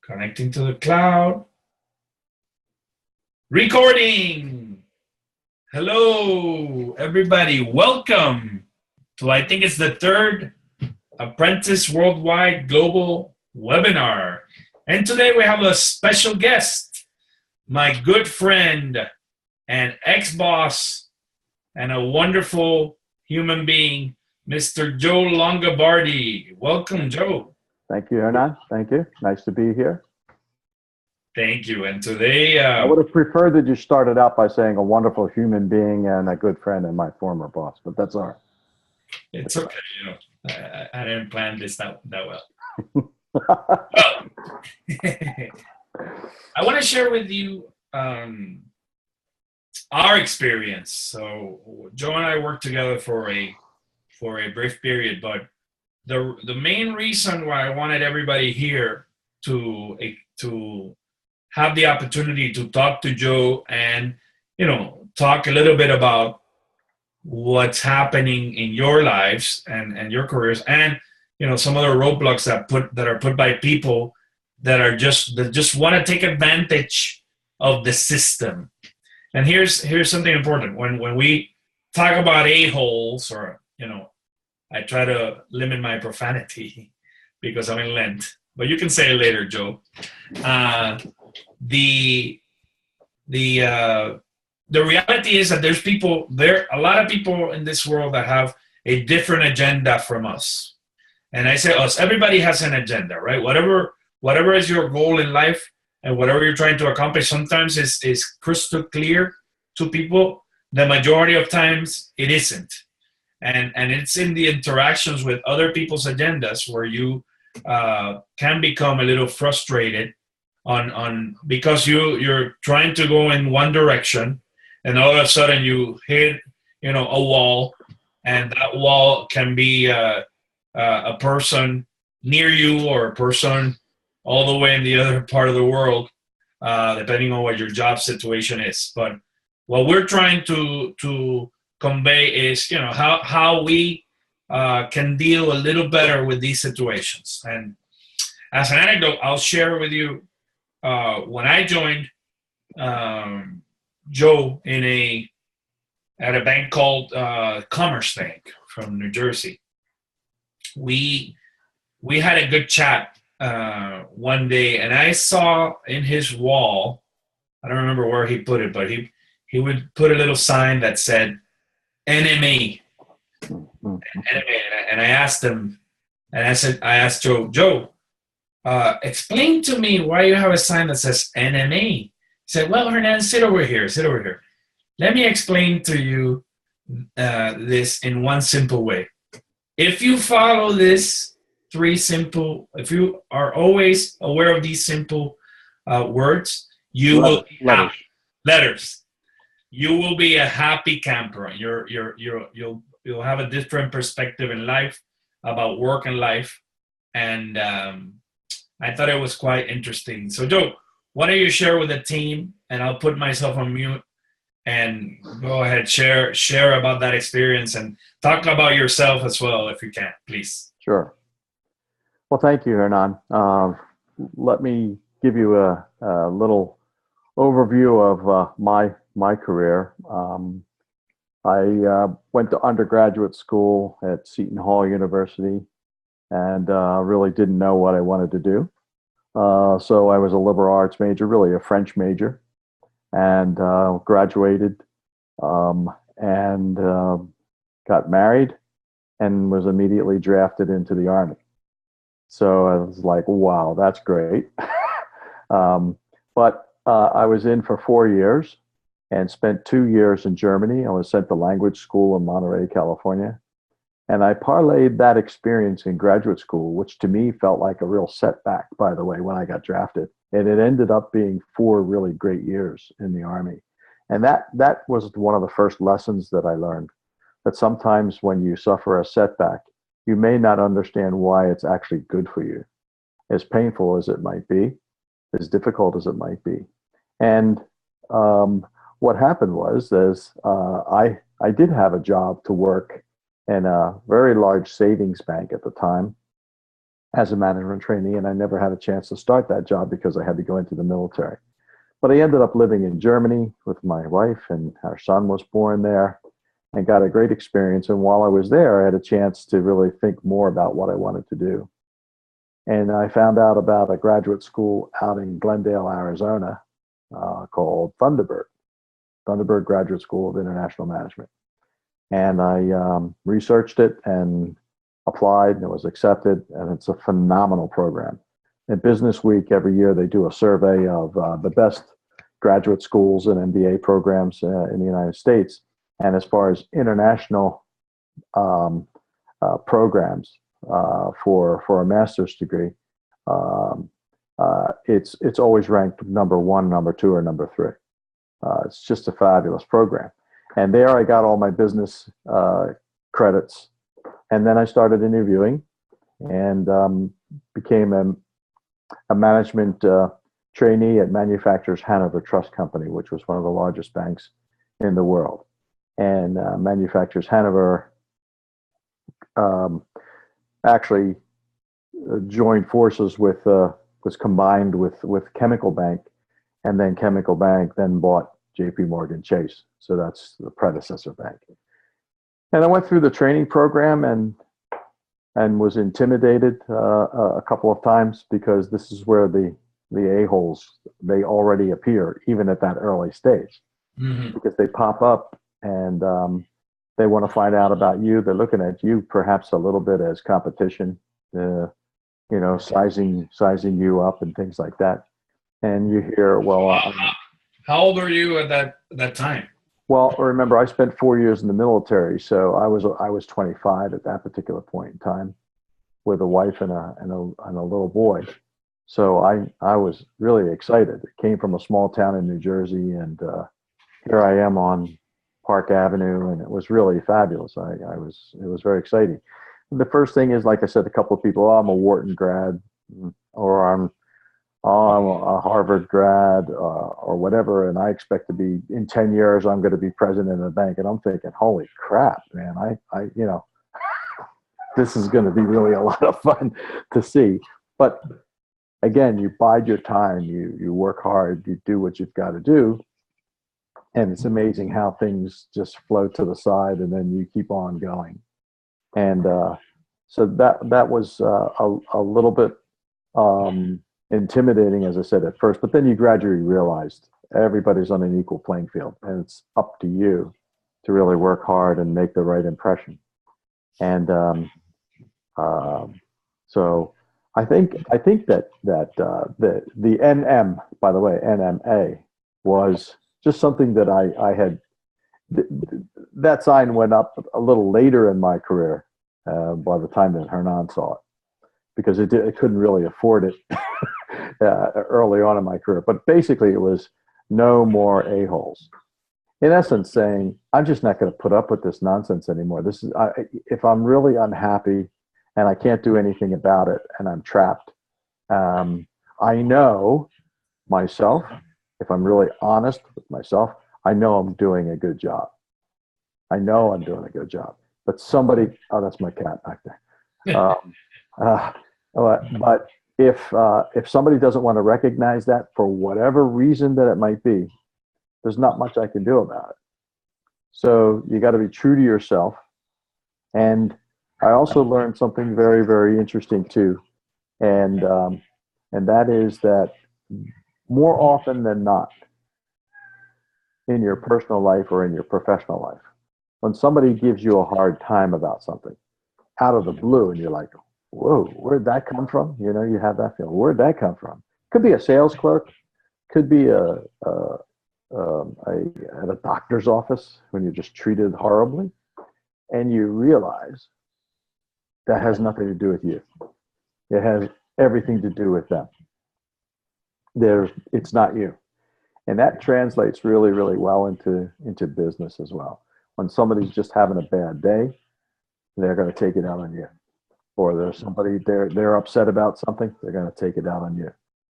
Connecting to the cloud. Recording. Hello, everybody. Welcome to, I think it's the third Apprentice Worldwide Global webinar. And today we have a special guest, my good friend and ex-boss and a wonderful human being, Mr. Joe Longobardi. Welcome, Joe. Thank you, Hernan. Thank you. Nice to be here. Thank you. And today... I would have preferred that you started out by saying a wonderful human being and a good friend and my former boss, but that's all right. It's okay. I didn't plan this that well. Well, I want to share with you our experience. So Joe and I worked together for a brief period, but the main reason why I wanted everybody here to have the opportunity to talk to Joe and talk a little bit about what's happening in your lives and your careers, and some of the roadblocks that are put by people that just want to take advantage of the system. And here's something important. When we talk about a-holes, or I try to limit my profanity because I'm in Lent, but you can say it later, Joe. The reality is that there are a lot of people in this world that have a different agenda from us. And I say us, everybody has an agenda, right? Whatever is your goal in life and whatever you're trying to accomplish, sometimes is crystal clear to people. The majority of times it isn't. And it's in the interactions with other people's agendas where you can become a little frustrated because you're trying to go in one direction, and all of a sudden you hit a wall, and that wall can be a person near you or a person all the way in the other part of the world, depending on what your job situation is. But what we're trying to convey is how we can deal a little better with these situations. And as an anecdote, I'll share with you when I joined Joe at a bank called Commerce Bank from New Jersey. We had a good chat one day, and I saw in his wall, I don't remember where he put it, but he would put a little sign that said NMA. And I asked him, and I asked Joe, explain to me why you have a sign that says NMA. He said, well, Hernan, sit over here. Let me explain to you this in one simple way. If you follow if you are always aware of these simple words, you will be happy. Letters. You will be a happy camper. You'll have a different perspective in life about work and life. And I thought it was quite interesting. So Joe, why don't you share with the team, and I'll put myself on mute, and go ahead, share about that experience and talk about yourself as well, if you can, please. Sure. Well, thank you, Hernan. Let me give you a little overview of my career. I went to undergraduate school at Seton Hall University, and really didn't know what I wanted to do. So I was a liberal arts major, really a French major, and graduated and got married and was immediately drafted into the Army. So I was like, wow, that's great. But I was in for 4 years and spent 2 years in Germany. I was sent to language school in Monterey, California. And I parlayed that experience in graduate school, which to me felt like a real setback, by the way, when I got drafted. And it ended up being 4 really great years in the Army. And that was one of the first lessons that I learned, that sometimes when you suffer a setback, you may not understand why it's actually good for you, as painful as it might be, as difficult as it might be. And what happened was I did have a job to work in a very large savings bank at the time. as a management trainee, and I never had a chance to start that job because I had to go into the military. But I ended up living in Germany with my wife, and our son was born there, and got a great experience. And while I was there, I had a chance to really think more about what I wanted to do. And I found out about a graduate school out in Glendale, Arizona, called Thunderbird Graduate School of International Management. And I researched it and applied, and it was accepted. And it's a phenomenal program. At Business Week every year, they do a survey of the best graduate schools and MBA programs in the United States. And as far as international programs for a master's degree, it's always ranked number one, number two, or number three. It's just a fabulous program. And there I got all my business credits. And then I started interviewing and became a management trainee at Manufacturers Hanover Trust Company, which was one of the largest banks in the world. And Manufacturers Hanover actually joined forces with, was combined with Chemical Bank, and then Chemical Bank then bought JP Morgan Chase. So that's the predecessor bank. And I went through the training program and was intimidated a couple of times, because this is where the a-holes, they already appear even at that early stage, because they pop up and they want to find out about you. They're looking at you perhaps a little bit as competition, sizing you up and things like that. And you hear, well, how old were you at that time? Well, remember, I spent 4 years in the military, so I was 25 at that particular point in time, with a wife and a little boy. So I was really excited. It came from a small town in New Jersey, and here I am on Park Avenue, and it was really fabulous. It was very exciting. The first thing is, like I said, a couple of people, I'm a Wharton grad, or I'm a Harvard grad, or whatever, and I expect to be, in 10 years, I'm going to be president of the bank. And I'm thinking, holy crap, man, I this is going to be really a lot of fun to see. But again, you bide your time, you work hard, you do what you've got to do. And it's amazing how things just float to the side, and then you keep on going. And so that was a little bit intimidating, as I said at first, but then you gradually realized everybody's on an equal playing field, and it's up to you to really work hard and make the right impression. And so I think that the NM, by the way, NMA, was just something that I had. That sign went up a little later in my career, by the time that Hernan saw it, because it couldn't really afford it early on in my career. But basically, it was no more a-holes. In essence, saying, I'm just not going to put up with this nonsense anymore. If I'm really unhappy and I can't do anything about it and I'm trapped, I know myself, if I'm really honest with myself, I know I'm doing a good job. I know I'm doing a good job. But somebody, that's my cat back there. But if somebody doesn't want to recognize that for whatever reason that it might be, there's not much I can do about it. So you got to be true to yourself. And I also learned something very, very interesting too. And that is that more often than not, in your personal life or in your professional life, when somebody gives you a hard time about something out of the blue, and you're like, whoa, where'd that come from? You have that feeling. Where'd that come from? Could be a sales clerk, could be at a doctor's office when you're just treated horribly, and you realize that has nothing to do with you. It has everything to do with them. It's not you. And that translates really, really well into business as well. When somebody's just having a bad day, they're going to take it out on you. Or there's somebody, they're upset about something, they're going to take it out on you.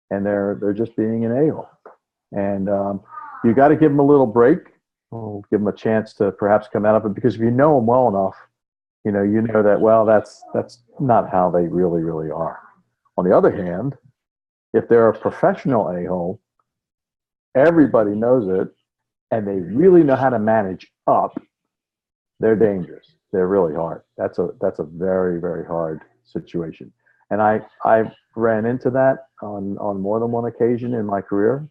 And they're just being an a-hole. And you got to give them a little break. Give them a chance to perhaps come out of it, because if you know them well enough, you know that, well, that's not how they really are. On the other hand, if they're a professional a-hole, everybody knows it, and they really know how to manage up, they're dangerous. They're really hard. That's a very hard situation. And I ran into that on more than one occasion in my career.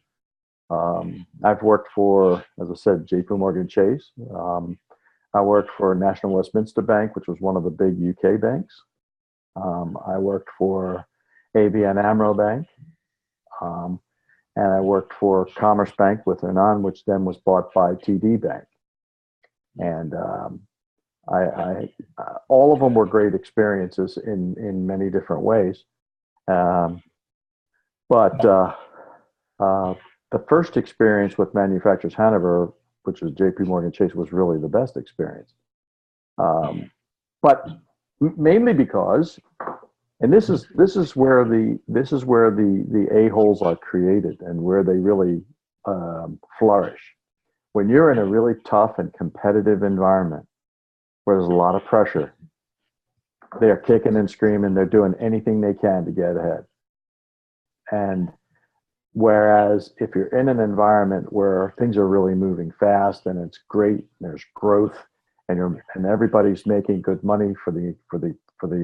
I've worked for, as I said, J.P. Morgan Chase. I worked for National Westminster Bank, which was one of the big UK banks. I worked for ABN AMRO Bank. And I worked for Commerce Bank with Hernan, which then was bought by TD Bank. And all of them were great experiences in many different ways. But the first experience with Manufacturers Hanover, which was J.P. Morgan Chase, was really the best experience. But mainly because, and this is where the a-holes are created and where they really flourish. When you're in a really tough and competitive environment where there's a lot of pressure, they're kicking and screaming, they're doing anything they can to get ahead. And whereas if you're in an environment where things are really moving fast and it's great, there's growth, and everybody's making good money for the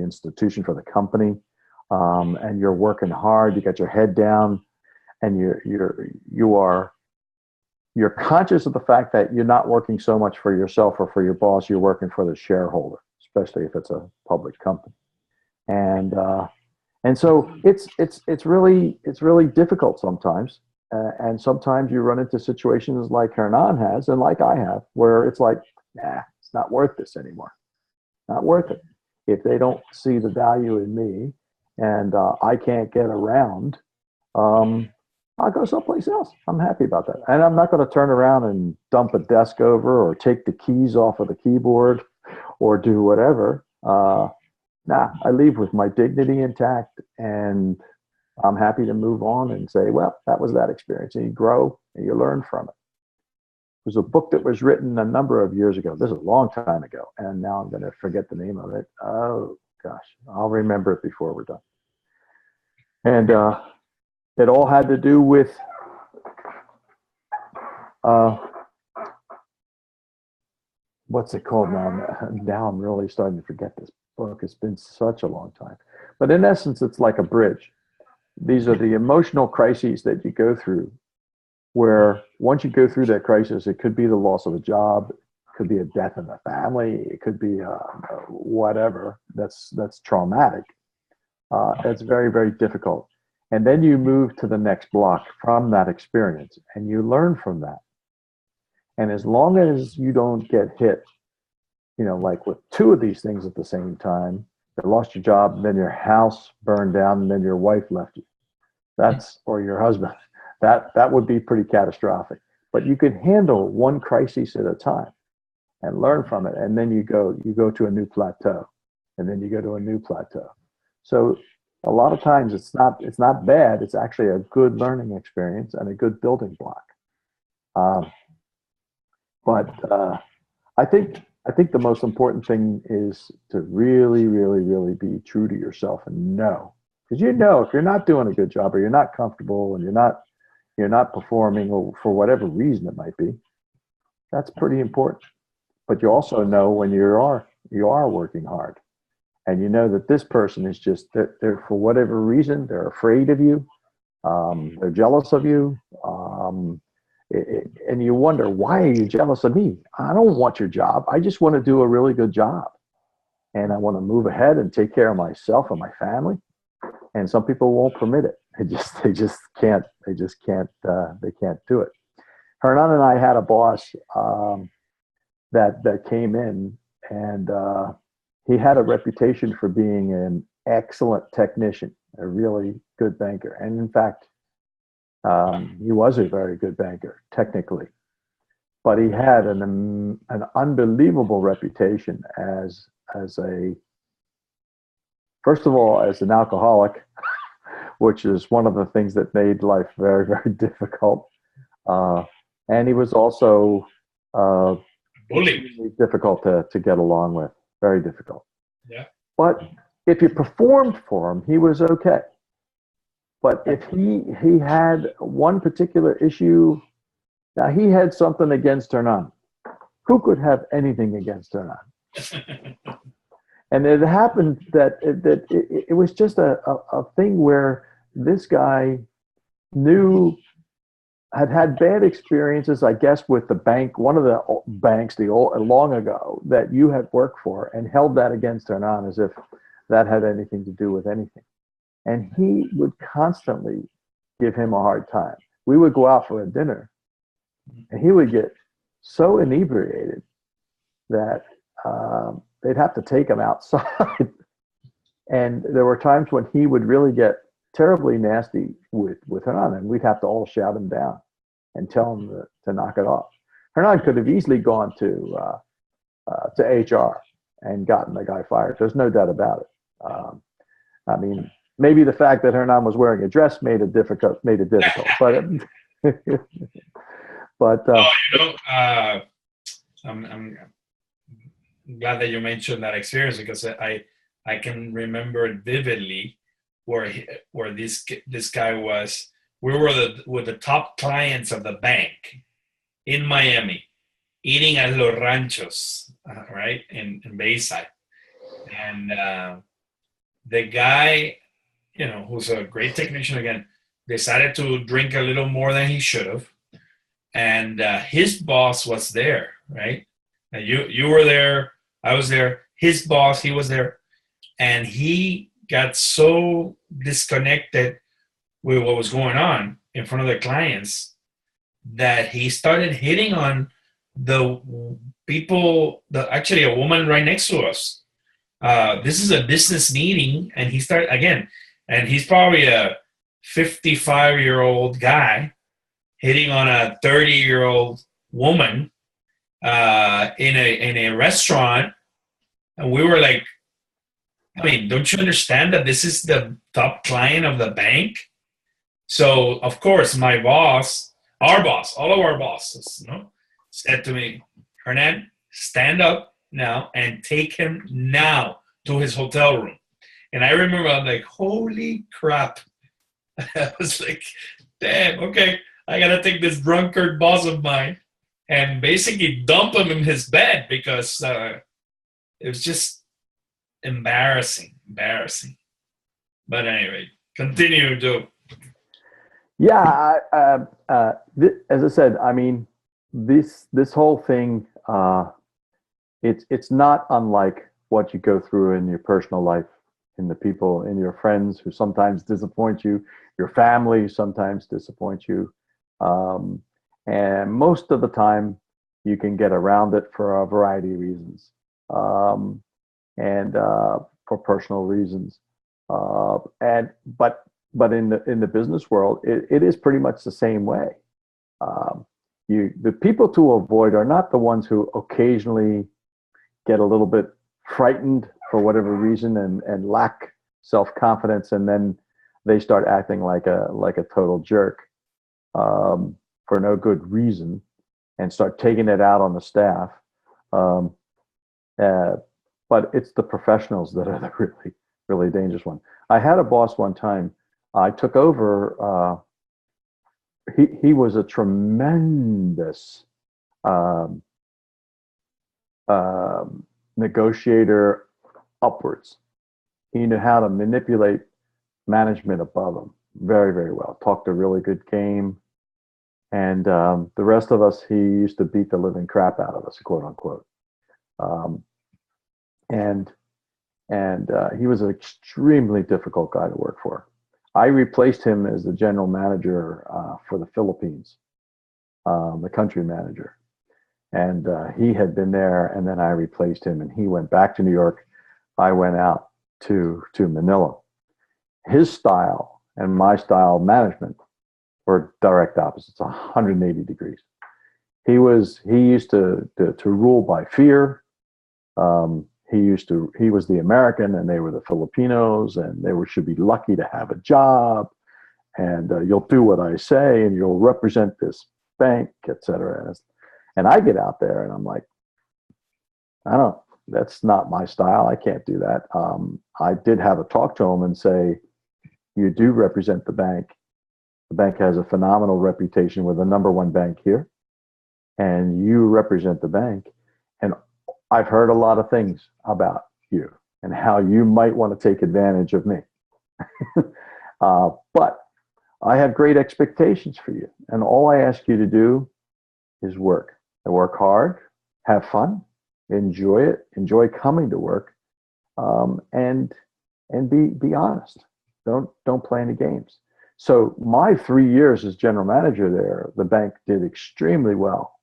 institution, for the company, and you're working hard, you got your head down, and you're conscious of the fact that you're not working so much for yourself or for your boss, you're working for the shareholder, especially if it's a public company. And so it's really difficult sometimes. And sometimes you run into situations like Hernan has and like I have, where it's like, nah, it's not worth this anymore. Not worth it. If they don't see the value in me and I can't get around, I'll go someplace else. I'm happy about that. And I'm not going to turn around and dump a desk over or take the keys off of the keyboard or do whatever. I leave with my dignity intact, and I'm happy to move on and say, well, that was that experience. And you grow and you learn from it. There's a book that was written a number of years ago. This is a long time ago, and now I'm going to forget the name of it. Oh, gosh. I'll remember it before we're done. And it all had to do with what's it called now? Now I'm really starting to forget this book. It's been such a long time. But in essence, it's like a bridge. These are the emotional crises that you go through, where once you go through that crisis, it could be the loss of a job, it could be a death in the family, it could be whatever that's traumatic. It's very difficult. And then you move to the next block from that experience, and you learn from that. And as long as you don't get hit, like with two of these things at the same time, you lost your job, and then your house burned down, and then your wife left you. Or your husband. That would be pretty catastrophic. But you can handle one crisis at a time and learn from it. And then you go to a new plateau, and then you go to a new plateau. So a lot of times it's not bad. It's actually a good learning experience and a good building block. But I think the most important thing is to really be true to yourself and know. Because if you're not doing a good job, or you're not comfortable, and you're not performing, or for whatever reason it might be, that's pretty important. But you also know when you are working hard, and you know that this person is just they're for whatever reason they're afraid of you, they're jealous of you, and you wonder, why are you jealous of me? I don't want your job. I just want to do a really good job, and I want to move ahead and take care of myself and my family. And some people won't permit it. They just can't do it. Hernan and I had a boss that came in, and he had a reputation for being an excellent technician, a really good banker. And in fact, he was a very good banker technically, but he had an unbelievable reputation as first of all, as an alcoholic, which is one of the things that made life very difficult. And he was also bully, difficult to get along with. very difficult. Yeah. But if you performed for him, he was okay. But if he had one particular issue, now he had something against Hernan. Who could have anything against Hernan? And it happened that it was just a thing where this guy had bad experiences, I guess, with the bank, one of the banks, long ago that you had worked for, and held that against Hernan as if that had anything to do with anything. And he would constantly give him a hard time. We would go out for a dinner, and he would get so inebriated that they'd have to take him outside. And there were times when he would really get terribly nasty with Hernan, and we'd have to all shout him down and tell him to knock it off. Hernan could have easily gone to HR and gotten the guy fired. There's no doubt about it. I mean, maybe the fact that Hernan was wearing a dress made it difficult. But I'm glad that you mentioned that experience, because I can remember it vividly where this guy was. We were the top clients of the bank in Miami, eating at Los Ranchos, right, in Bayside. And the guy, who's a great technician again, decided to drink a little more than he should have. And his boss was there, right? And you were there, I was there, his boss, he was there. And he got so disconnected with what was going on in front of the clients that he started hitting on the people, actually a woman right next to us. This is a business meeting, and he started again, and he's probably a 55-year-old guy hitting on a 30-year-old woman in a restaurant. And we were like, I mean, don't you understand that this is the top client of the bank? So, of course, my boss, our boss, all of our bosses, said to me, Hernan, stand up now and take him now to his hotel room. And I remember I'm like, holy crap. I was like, damn, okay, I got to take this drunkard boss of mine and basically dump him in his bed, because it was just embarrassing. But anyway, continue, Joe. Yeah, as I said, I mean, this whole thing, it's not unlike what you go through in your personal life, in the people, in your friends who sometimes disappoint you, your family sometimes disappoint you, and most of the time you can get around it for a variety of reasons, and for personal reasons, but in the business world, it is pretty much the same way. The people to avoid are not the ones who occasionally get a little bit frightened for whatever reason and lack self-confidence, and then they start acting like a total jerk for no good reason, and start taking it out on the staff. But it's the professionals that are the really, really dangerous one. I had a boss one time. I took over. He was a tremendous negotiator upwards. He knew how to manipulate management above him very, very well. Talked a really good game. And the rest of us, he used to beat the living crap out of us, quote unquote. And he was an extremely difficult guy to work for. I replaced him as the general manager for the Philippines, the country manager. And he had been there, and then I replaced him, and he went back to New York. I went out to Manila. His style and my style of management were direct opposites, 180 degrees. He used to rule by fear. He was the American, and they were the Filipinos, and they should be lucky to have a job, and you'll do what I say, and you'll represent this bank, etc. And I get out there, and I'm like, I don't that's not my style. I can't do that. I did have a talk to him and say, you do represent the bank. The bank has a phenomenal reputation. We're the number one bank here, and you represent the bank. And I've heard a lot of things about you and how you might want to take advantage of me. But I have great expectations for you. And all I ask you to do is work. And work hard, have fun, enjoy it, enjoy coming to work, and be honest. Don't play any games. So my 3 years as general manager there, the bank did extremely well.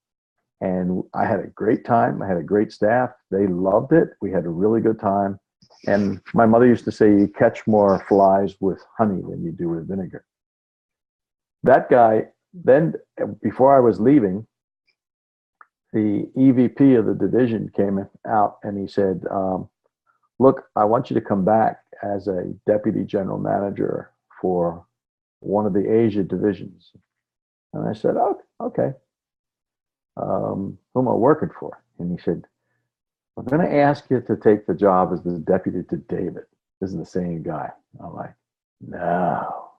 And I had a great time. I had a great staff. They loved it. We had a really good time. And my mother used to say, you catch more flies with honey than you do with vinegar. That guy, then before I was leaving, the EVP of the division came out and he said, look, I want you to come back as a deputy general manager for one of the Asia divisions. And I said, oh, okay. Who am I working for? And he said, I'm going to ask you to take the job as the deputy to David. This is the same guy. I'm like, no.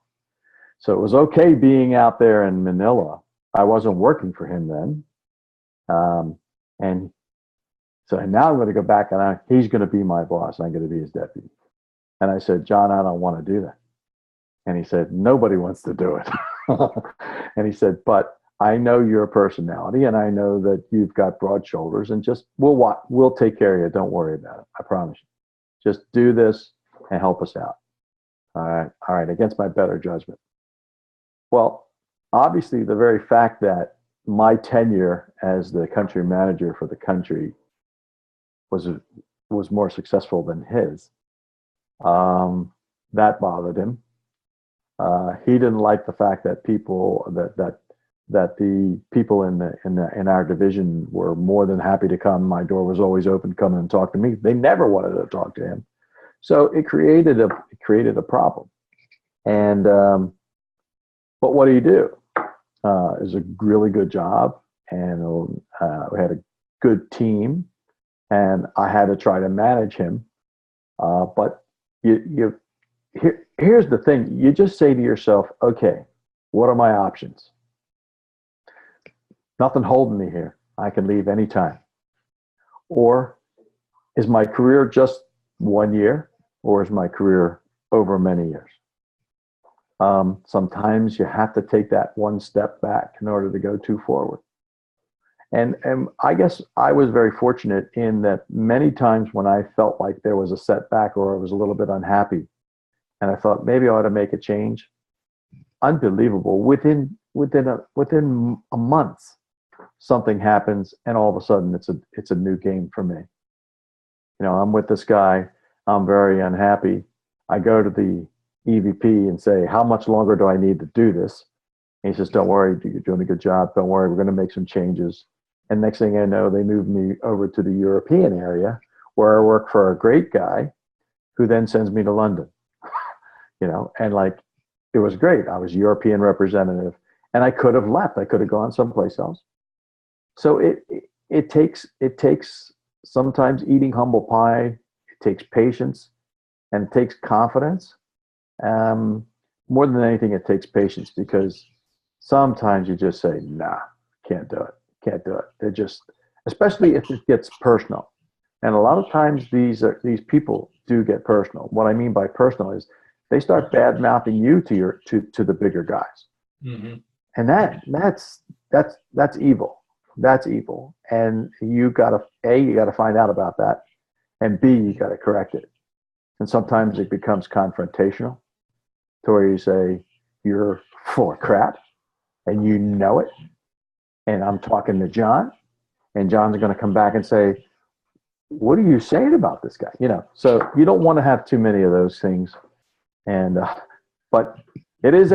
So it was okay being out there in Manila. I wasn't working for him then. And so now I'm going to go back and he's going to be my boss. I'm going to be his deputy. And I said, John, I don't want to do that. And he said, nobody wants to do it. And he said, but I know your personality and I know that you've got broad shoulders and just, we'll take care of you. Don't worry about it. I promise you. Just do this and help us out. All right. Against my better judgment. Well, obviously the very fact that my tenure as the country manager for the country was more successful than his, that bothered him. He didn't like the fact that that the people in our division were more than happy to come. My door was always open, come and talk to me. They never wanted to talk to him, so it created a problem. And but what do you do? It was a really good job, and we had a good team, and I had to try to manage him. But here's the thing: you just say to yourself, "Okay, what are my options? Nothing holding me here. I can leave anytime. Or is my career just 1 year, or is my career over many years?" Sometimes you have to take that one step back in order to go two forward. And I guess I was very fortunate in that many times when I felt like there was a setback or I was a little bit unhappy, and I thought maybe I ought to make a change, unbelievable. Within a month, something happens, and all of a sudden it's a new game for me. You know, I'm with this guy. I'm very unhappy. I go to the EVP and say, how much longer do I need to do this? And he says, don't worry, you're doing a good job. Don't worry, we're going to make some changes. And next thing I know, they moved me over to the European area where I work for a great guy who then sends me to London. You know, and like, it was great. I was European representative and I could have left. I could have gone someplace else. So it takes sometimes eating humble pie. It takes patience and it takes confidence. More than anything, it takes patience, because sometimes you just say, nah, can't do it. They're just, especially if it gets personal. And a lot of times these people do get personal. What I mean by personal is they start bad mouthing you to the bigger guys. Mm-hmm. And that's evil. That's evil. And you gotta find out about that. And B, you gotta correct it. And sometimes it becomes confrontational to where you say, you're full of crap and you know it. And I'm talking to John, and John's going to come back and say, what are you saying about this guy? You know, so you don't want to have too many of those things. And, but it is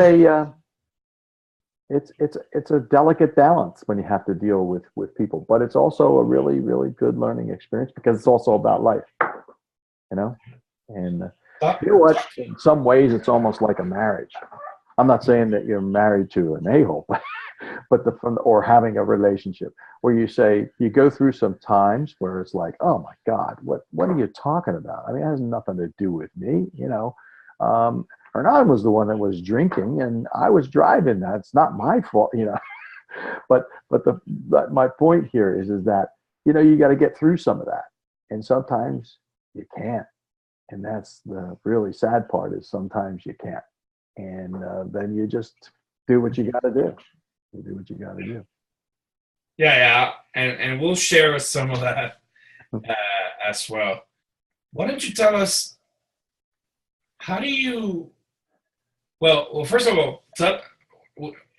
it's a delicate balance when you have to deal with people, but it's also a really, really good learning experience, because it's also about life, you know? And you know what? In some ways, it's almost like a marriage. I'm not saying that you're married to an a-hole, but or having a relationship where you say, you go through some times where it's like, oh my God, what are you talking about? I mean, it has nothing to do with me, you know. Hernan was the one that was drinking and I was driving. That's not my fault, you know. But my point here is that, you know, you got to get through some of that. And sometimes you can't. And that's the really sad part, is sometimes you can't. And then you just do what you got to do. You do what you got to do. Yeah, and we'll share some of that as well. Why don't you tell us, how do you? Well, first of all,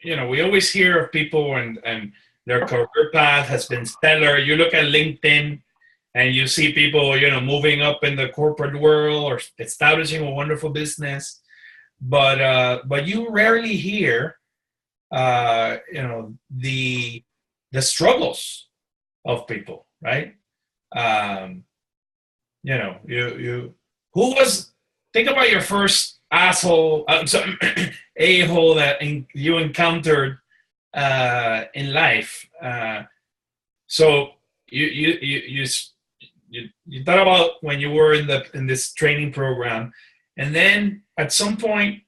you know, we always hear of people and their career path has been stellar. You look at LinkedIn and you see people, you know, moving up in the corporate world or establishing a wonderful business, but you rarely hear, you know, the struggles of people, right? Um, you know, you who was, think about your first asshole, sorry, a-hole that you encountered in life. So you thought about when you were in this training program, and then at some point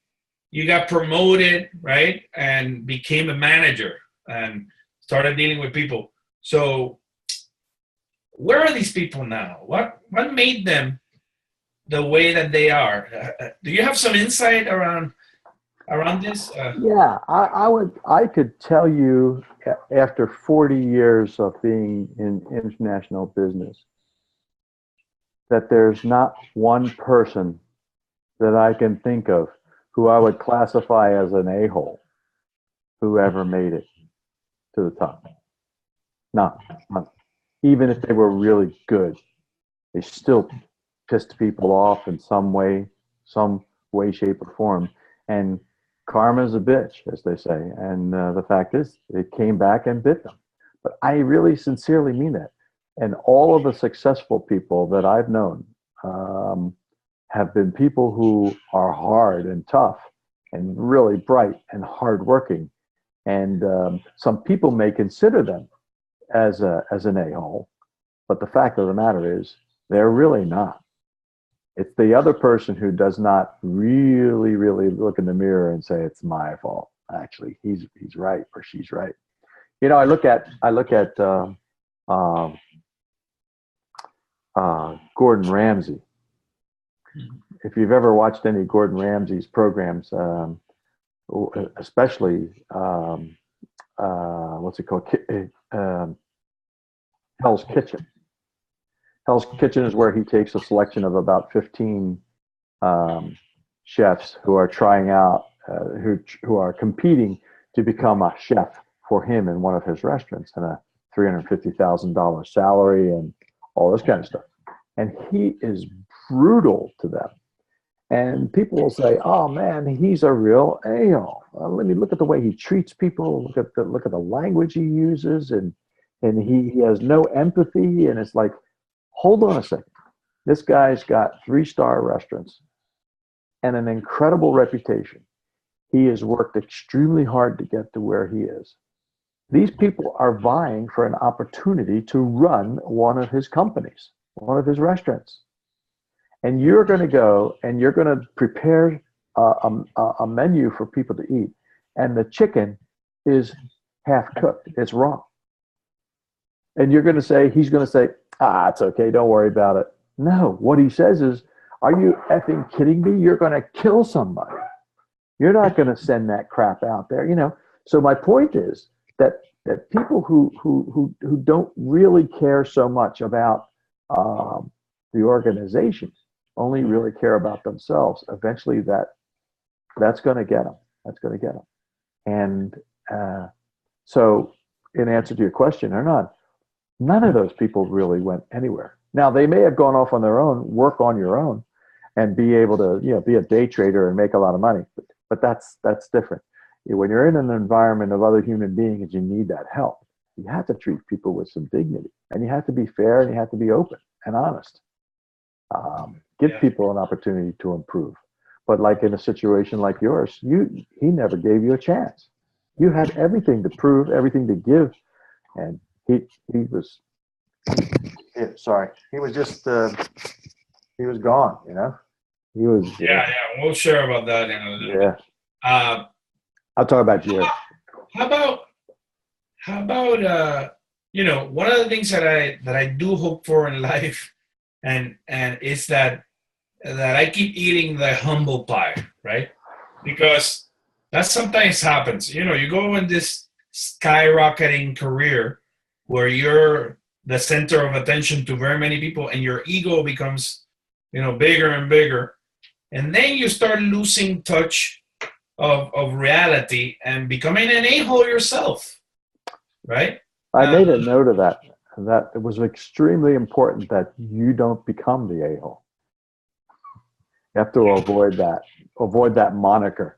you got promoted, right, and became a manager and started dealing with people. So where are these people now? What made them the way that they are? Do you have some insight around this? Yeah, I could tell you after 40 years of being in international business that there's not one person that I can think of who I would classify as an a-hole who ever made it to the top. Not. Even if they were really good, they still pissed people off in some way, shape, or form. And karma's a bitch, as they say. And the fact is, it came back and bit them. But I really sincerely mean that. And all of the successful people that I've known have been people who are hard and tough and really bright and hardworking. And some people may consider them as an a-hole, but the fact of the matter is, they're really not. It's the other person who does not really, really look in the mirror and say, it's my fault. Actually, he's right or she's right. You know, I look at Gordon Ramsay. If you've ever watched any Gordon Ramsay's programs, especially what's it called? Hell's Kitchen. Hell's Kitchen is where he takes a selection of about 15 chefs who are trying out, who are competing to become a chef for him in one of his restaurants, and a $350,000 salary and all this kind of stuff. And he is brutal to them. And people will say, "Oh man, he's a real a-hole. Let me look at the way he treats people. Look at the language he uses, and he has no empathy." And it's like, hold on a second. This guy's got 3-star restaurants and an incredible reputation. He has worked extremely hard to get to where he is. These people are vying for an opportunity to run one of his companies, one of his restaurants. And you're going to go and you're going to prepare a menu for people to eat. And the chicken is half cooked. It's raw. And you're going to say, he's going to say, it's okay. Don't worry about it. No, what he says is, are you effing kidding me? You're going to kill somebody. You're not going to send that crap out there, you know? So my point is that people who don't really care so much about the organization, only really care about themselves, eventually that's going to get them. That's going to get them. And so in answer to your question or not, none of those people really went anywhere. Now, they may have gone off on their own, work on your own, and be able to, you know, be a day trader and make a lot of money. But that's different. When you're in an environment of other human beings, you need that help. You have to treat people with some dignity, and you have to be fair, and you have to be open and honest. Give people an opportunity to improve. But like in a situation like yours, he never gave you a chance. You had everything to prove, everything to give, and he was sorry, he was just he was gone. You know, he was Yeah, yeah. We'll share about that in a little bit. yeah. Uh, I'll talk about Jerry. how about you know, one of the things that I do hope for in life, and it's that I keep eating the humble pie, right? Because that sometimes happens. You know, you go in this skyrocketing career where you're the center of attention to very many people, and your ego becomes, you know, bigger and bigger, and then you start losing touch of reality and becoming an a-hole yourself, right? I Uh, made a note of that. That it was extremely important that you don't become the a-hole. You have to avoid that moniker.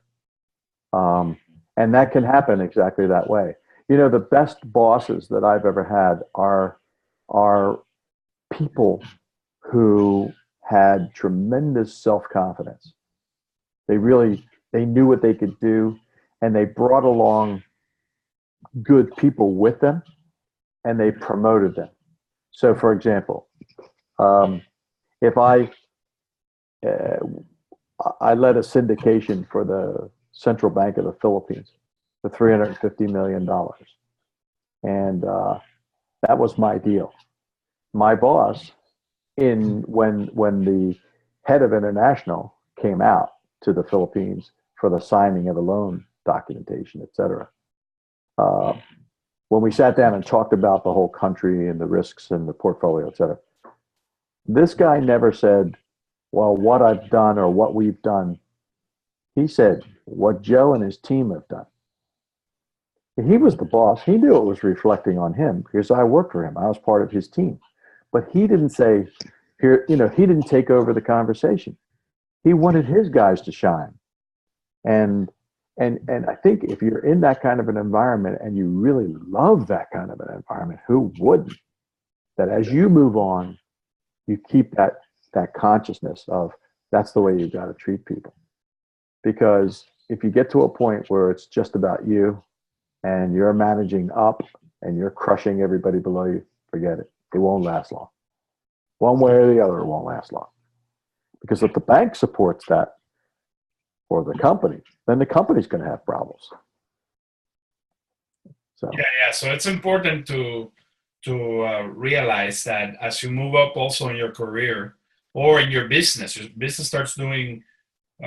And that can happen exactly that way. You know, the best bosses that I've ever had are people who had tremendous self-confidence. They knew what they could do, and they brought along good people with them, and they promoted them. So, for example, um, if uh, I led a syndication for the Central Bank of the Philippines for $350 million, and that was my deal. My boss, when the head of international came out to the Philippines for the signing of the loan documentation, et cetera, when we sat down and talked about the whole country and the risks and the portfolio, et cetera, this guy never said, well, what I've done or what we've done. He said, what Joe and his team have done. And he was the boss. He knew it was reflecting on him because I worked for him. I was part of his team. But he didn't say, here, you know, he didn't take over the conversation. He wanted his guys to shine. And I think if you're in that kind of an environment and you really love that kind of an environment, who wouldn't? That as you move on, you keep that consciousness of that's the way you've got to treat people. Because if you get to a point where it's just about you and you're managing up and you're crushing everybody below you, forget it. It won't last long. One way or the other, it won't last long. Because if the bank supports that or the company, then the company's going to have problems. So yeah. So it's important to realize that as you move up also in your career or in your business starts doing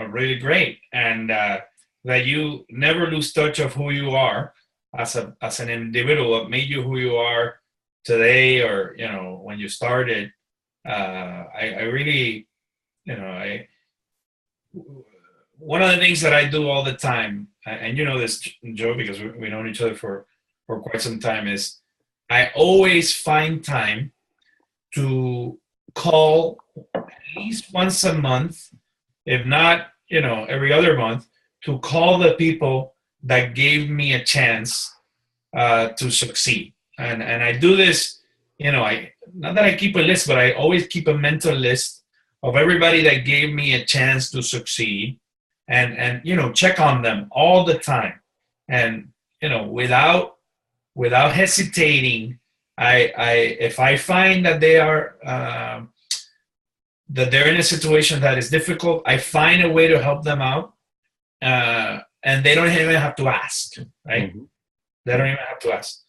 really great, and that you never lose touch of who you are as an individual, what made you who you are today, or you know when you started. I really, you know, I one of the things that I do all the time, and you know this, Joe, because we know each other for quite some time, is I always find time to call at least once a month, if not, you know, every other month, to call the people that gave me a chance to succeed. And I do this, you know, I not that I keep a list, but I always keep a mental list of everybody that gave me a chance to succeed, and you know, check on them all the time, and you know, without hesitating, I if I find that they are that they're in a situation that is difficult, I find a way to help them out, and they don't even have to ask, right? mm-hmm. They don't even have to ask.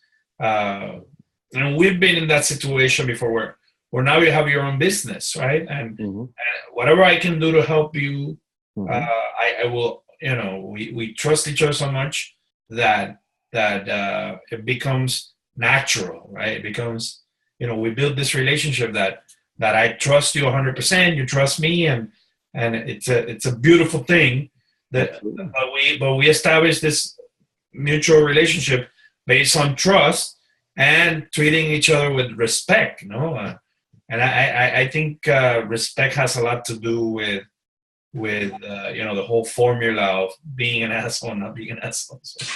And we've been in that situation before, where now you have your own business, right? And whatever I can do to help you, I will. You know, we trust each other so much that it becomes natural, right? It becomes, you know, we build this relationship that I trust you 100%, you trust me, and it's a beautiful thing that we establish this mutual relationship based on trust and treating each other with respect, you know. And I think respect has a lot to do with you know, the whole formula of being an asshole, not being an asshole. So.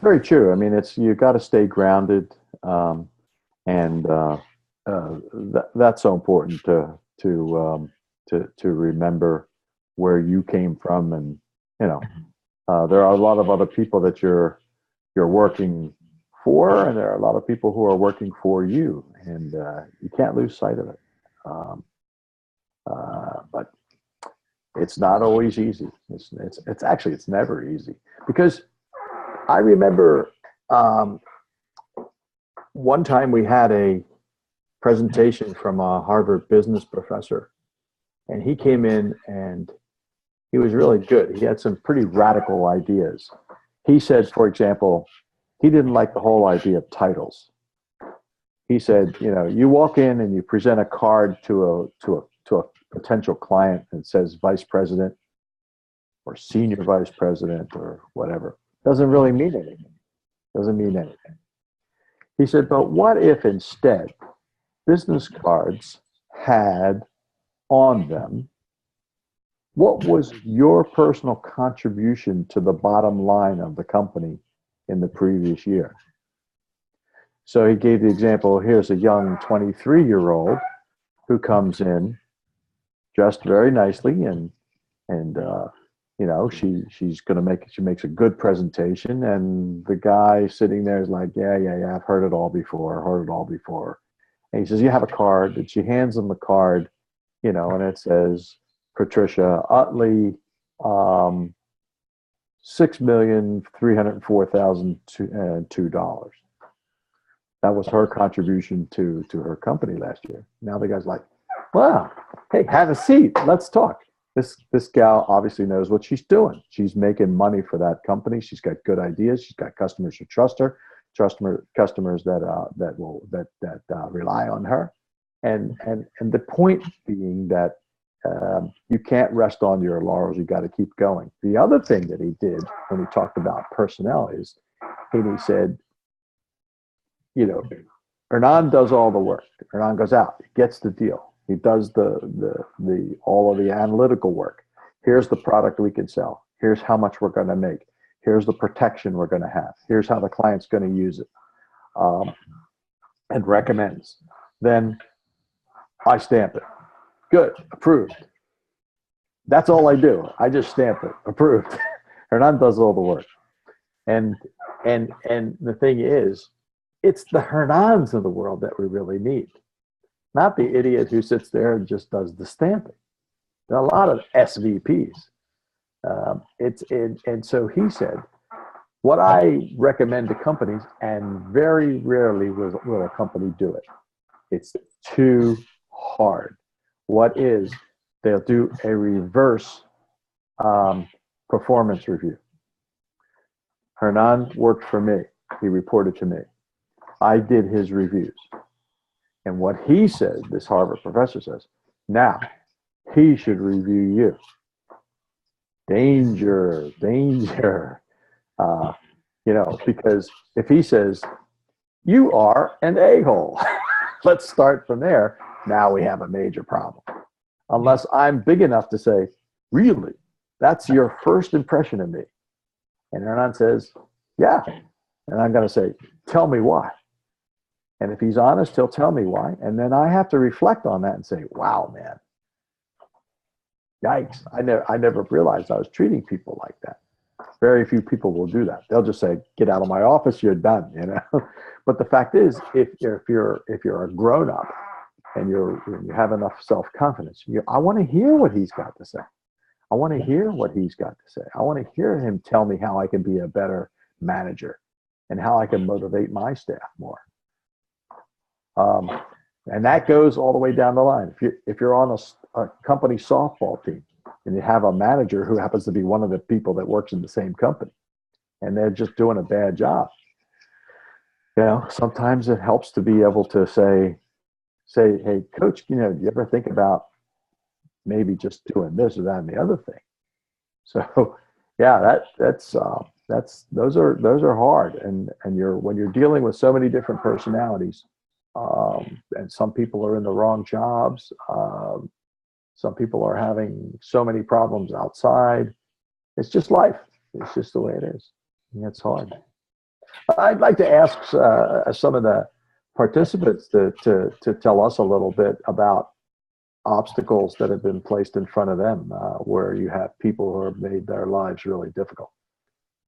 Very true. I mean, you got to stay grounded, and that's so important to remember where you came from, and you know, There are a lot of other people that you're working for, and there are a lot of people who are working for you, and you can't lose sight of it. Um, but it's not always easy. It's actually it's never easy, because I remember one time we had a presentation from a Harvard business professor, and he came in and he was really good. He had some pretty radical ideas. He said, for example, he didn't like the whole idea of titles. He said, you know, you walk in and you present a card to a potential client and says vice president or senior vice president or whatever. Doesn't really mean anything. Doesn't mean anything. He said, but what if instead business cards had on them, what was your personal contribution to the bottom line of the company in the previous year? So he gave the example, here's a young 23-year-old who comes in dressed very nicely, and you know, she makes a good presentation, and the guy sitting there is like, yeah, I've heard it all before. And he says, you have a card, and she hands him the card, you know, and it says Patricia Utley, $6,304,002. That was her contribution to her company last year. Now the guy's like, wow, hey, have a seat. Let's talk. This gal obviously knows what she's doing. She's making money for that company. She's got good ideas. She's got customers who trust her, customers that rely on her. And the point being that you can't rest on your laurels. You got to keep going. The other thing that he did when he talked about personnel is, and he said, you know, Hernan does all the work. Hernan goes out, he gets the deal. He does the all of the analytical work. Here's the product we can sell. Here's how much we're going to make. Here's the protection we're going to have. Here's how the client's going to use it, and recommends. Then I stamp it. Good, approved. That's all I do. I just stamp it, approved. Hernan does all the work. And the thing is, it's the Hernans of the world that we really need, not the idiot who sits there and just does the stamping. There are a lot of SVPs. And so he said, what I recommend to companies, and very rarely will a company do it, it's too hard. What is, they'll do a reverse performance review. Hernan worked for me. He reported to me. I did his reviews. And what he said, this Harvard professor says, now he should review you. Danger. You know, because if he says, you are an a-hole, let's start from there. Now we have a major problem. Unless I'm big enough to say, really, that's your first impression of me. And Hernan says, yeah. And I'm going to say, tell me why. And if he's honest, he'll tell me why. And then I have to reflect on that and say, wow, man, yikes. I never realized I was treating people like that. Very few people will do that. They'll just say, get out of my office, you're done, you know. But the fact is, if you're a grown up and you have enough self-confidence, I want to hear what he's got to say. I want to hear what he's got to say. I want to hear him tell me how I can be a better manager and how I can motivate my staff more. And that goes all the way down the line. If you're on a company softball team and you have a manager who happens to be one of the people that works in the same company, and they're just doing a bad job, you know, sometimes it helps to be able to say, hey, coach, you know, do you ever think about maybe just doing this or that and the other thing? So, yeah, those are hard, and when you're dealing with so many different personalities. And some people are in the wrong jobs. Some people are having so many problems outside. It's just life. It's just the way it is. And it's hard. I'd like to ask some of the participants to tell us a little bit about obstacles that have been placed in front of them, where you have people who have made their lives really difficult.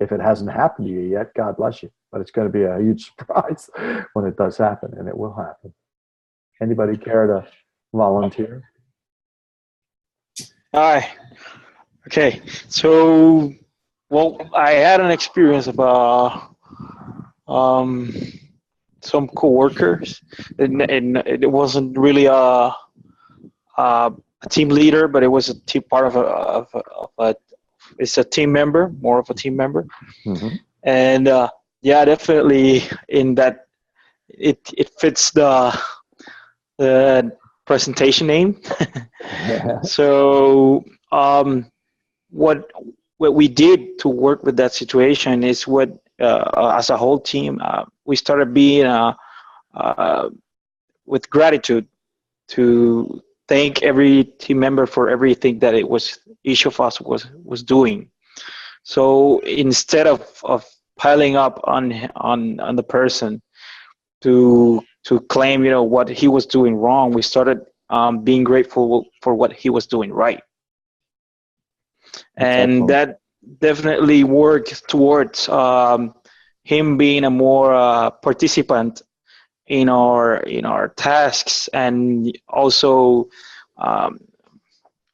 If it hasn't happened to you yet, God bless you. But it's going to be a huge surprise when it does happen, and it will happen. Anybody care to volunteer? Hi. Okay. So, well, I had an experience about some coworkers, and it wasn't really a team leader, but it was a team part of a it's a team member, more of a team member, Mm-hmm. and yeah, definitely in that it fits the presentation name. So what what we did to work with that situation is what as a whole team we started being uh, with gratitude to thank every team member for everything that it was each of us was doing. So instead of piling up on the person to claim what he was doing wrong, we started being grateful for what he was doing right, That's and excellent. that definitely worked towards him being a more participant in our tasks, and also um,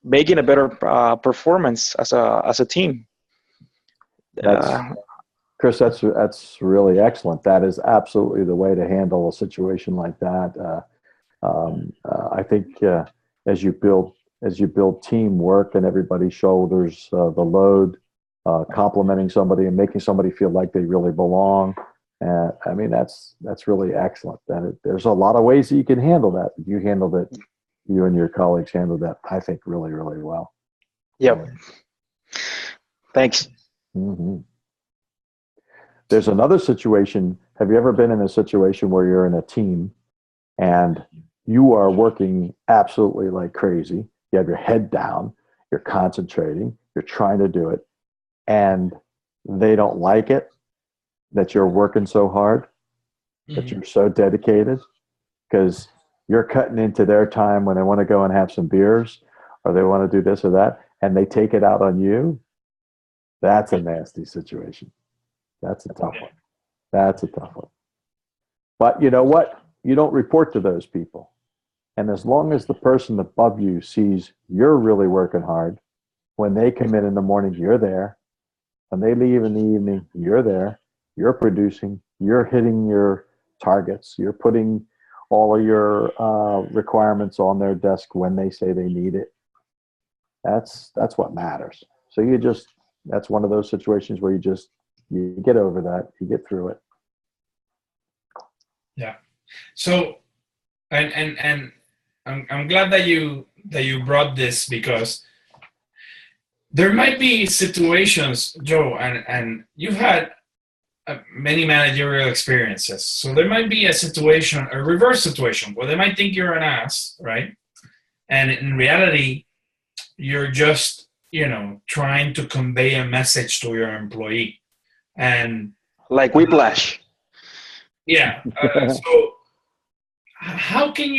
making a better performance as a team. That's Uh, Chris. That's really excellent. That is absolutely the way to handle a situation like that. I think as you build as you build teamwork and everybody shoulders the load, complimenting somebody and making somebody feel like they really belong. I mean, that's really excellent. And there's a lot of ways that you can handle that. You handled it. You and your colleagues handled that, I think, really, really well. yep. Thanks. Mm-hmm. There's another situation. Have you ever been in a situation where you're in a team and you are working absolutely like crazy? You have your head down, you're concentrating, you're trying to do it, and they don't like it that you're working so hard, that Mhm. you're so dedicated, because you're cutting into their time when they want to go and have some beers or they want to do this or that, and they take it out on you. That's a nasty situation. That's a tough one. That's a tough one. But you know what? You don't report to those people. And as long as the person above you sees you're really working hard, when they come in the morning, you're there. When they leave in the evening, you're there. You're producing. You're hitting your targets. You're putting all of your requirements on their desk when they say they need it. That's what matters. So that's one of those situations where you get over that. You get through it. Yeah. So, and I'm glad that you brought this, because there might be situations, Joe, and you've had many managerial experiences. So there might be a situation, a reverse situation, where they might think you're an ass, right? And in reality, you're just, trying to convey a message to your employee. And Like whiplash. yeah, so how can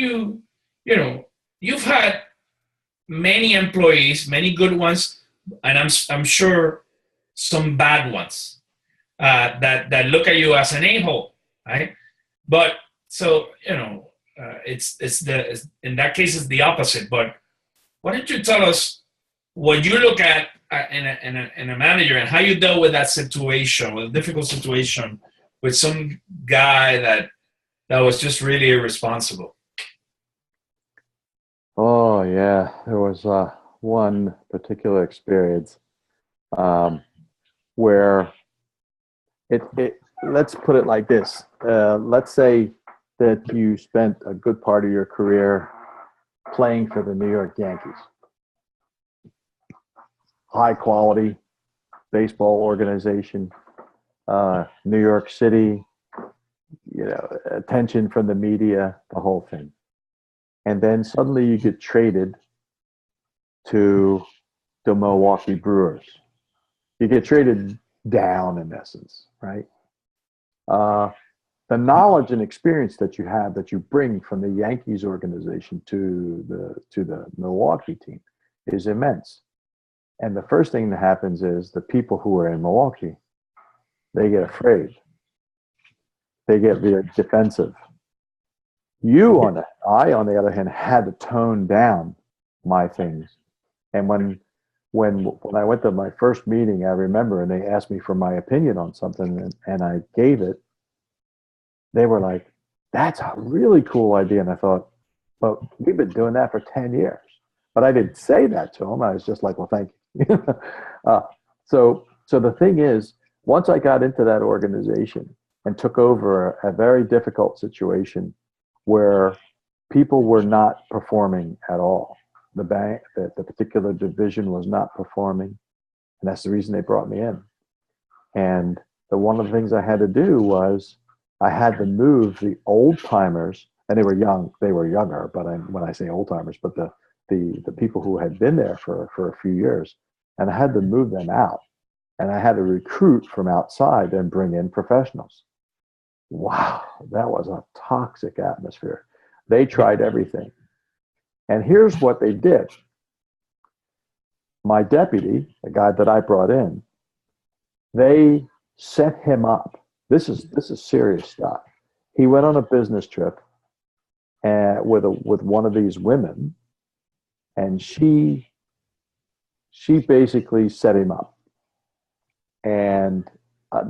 you've had many employees, many good ones, and I'm sure some bad ones that look at you as an a-hole, right? But so in that case it's the opposite. But why don't you tell us what you look at in a manager, and how you dealt with that situation, with a difficult situation, with some guy that was just really irresponsible. Oh yeah, there was one particular experience um, where it. Let's put it like this. Let's say that you spent a good part of your career playing for the New York Yankees, high quality baseball organization, New York City, attention from the media, the whole thing, and then suddenly you get traded to the Milwaukee Brewers. You get traded down in essence, right? Uh, the knowledge and experience that you have that you bring from the Yankees organization to the Milwaukee team is immense. And the first thing that happens is the people who are in Milwaukee they get afraid. They get very defensive. I, on the other hand, had to tone down my things. And when I went to my first meeting, I remember, and they asked me for my opinion on something, and I gave it. They were like, "That's a really cool idea." And I thought, "But we've been doing that for 10 years." But I didn't say that to them. I was just like, "Well, thank you." So the thing is, once I got into that organization and took over a very difficult situation where people were not performing at all, the particular division was not performing, and that's the reason they brought me in. And one of the things I had to do was I had to move the old timers, and they were younger, but when I say old timers, but the people who had been there for a few years, and I had to move them out, and I had to recruit from outside and bring in professionals. Wow, that was a toxic atmosphere. They tried everything. And here's what they did. My deputy, the guy that I brought in, they set him up. This is serious stuff. He went on a business trip with one of these women, and she basically set him up. And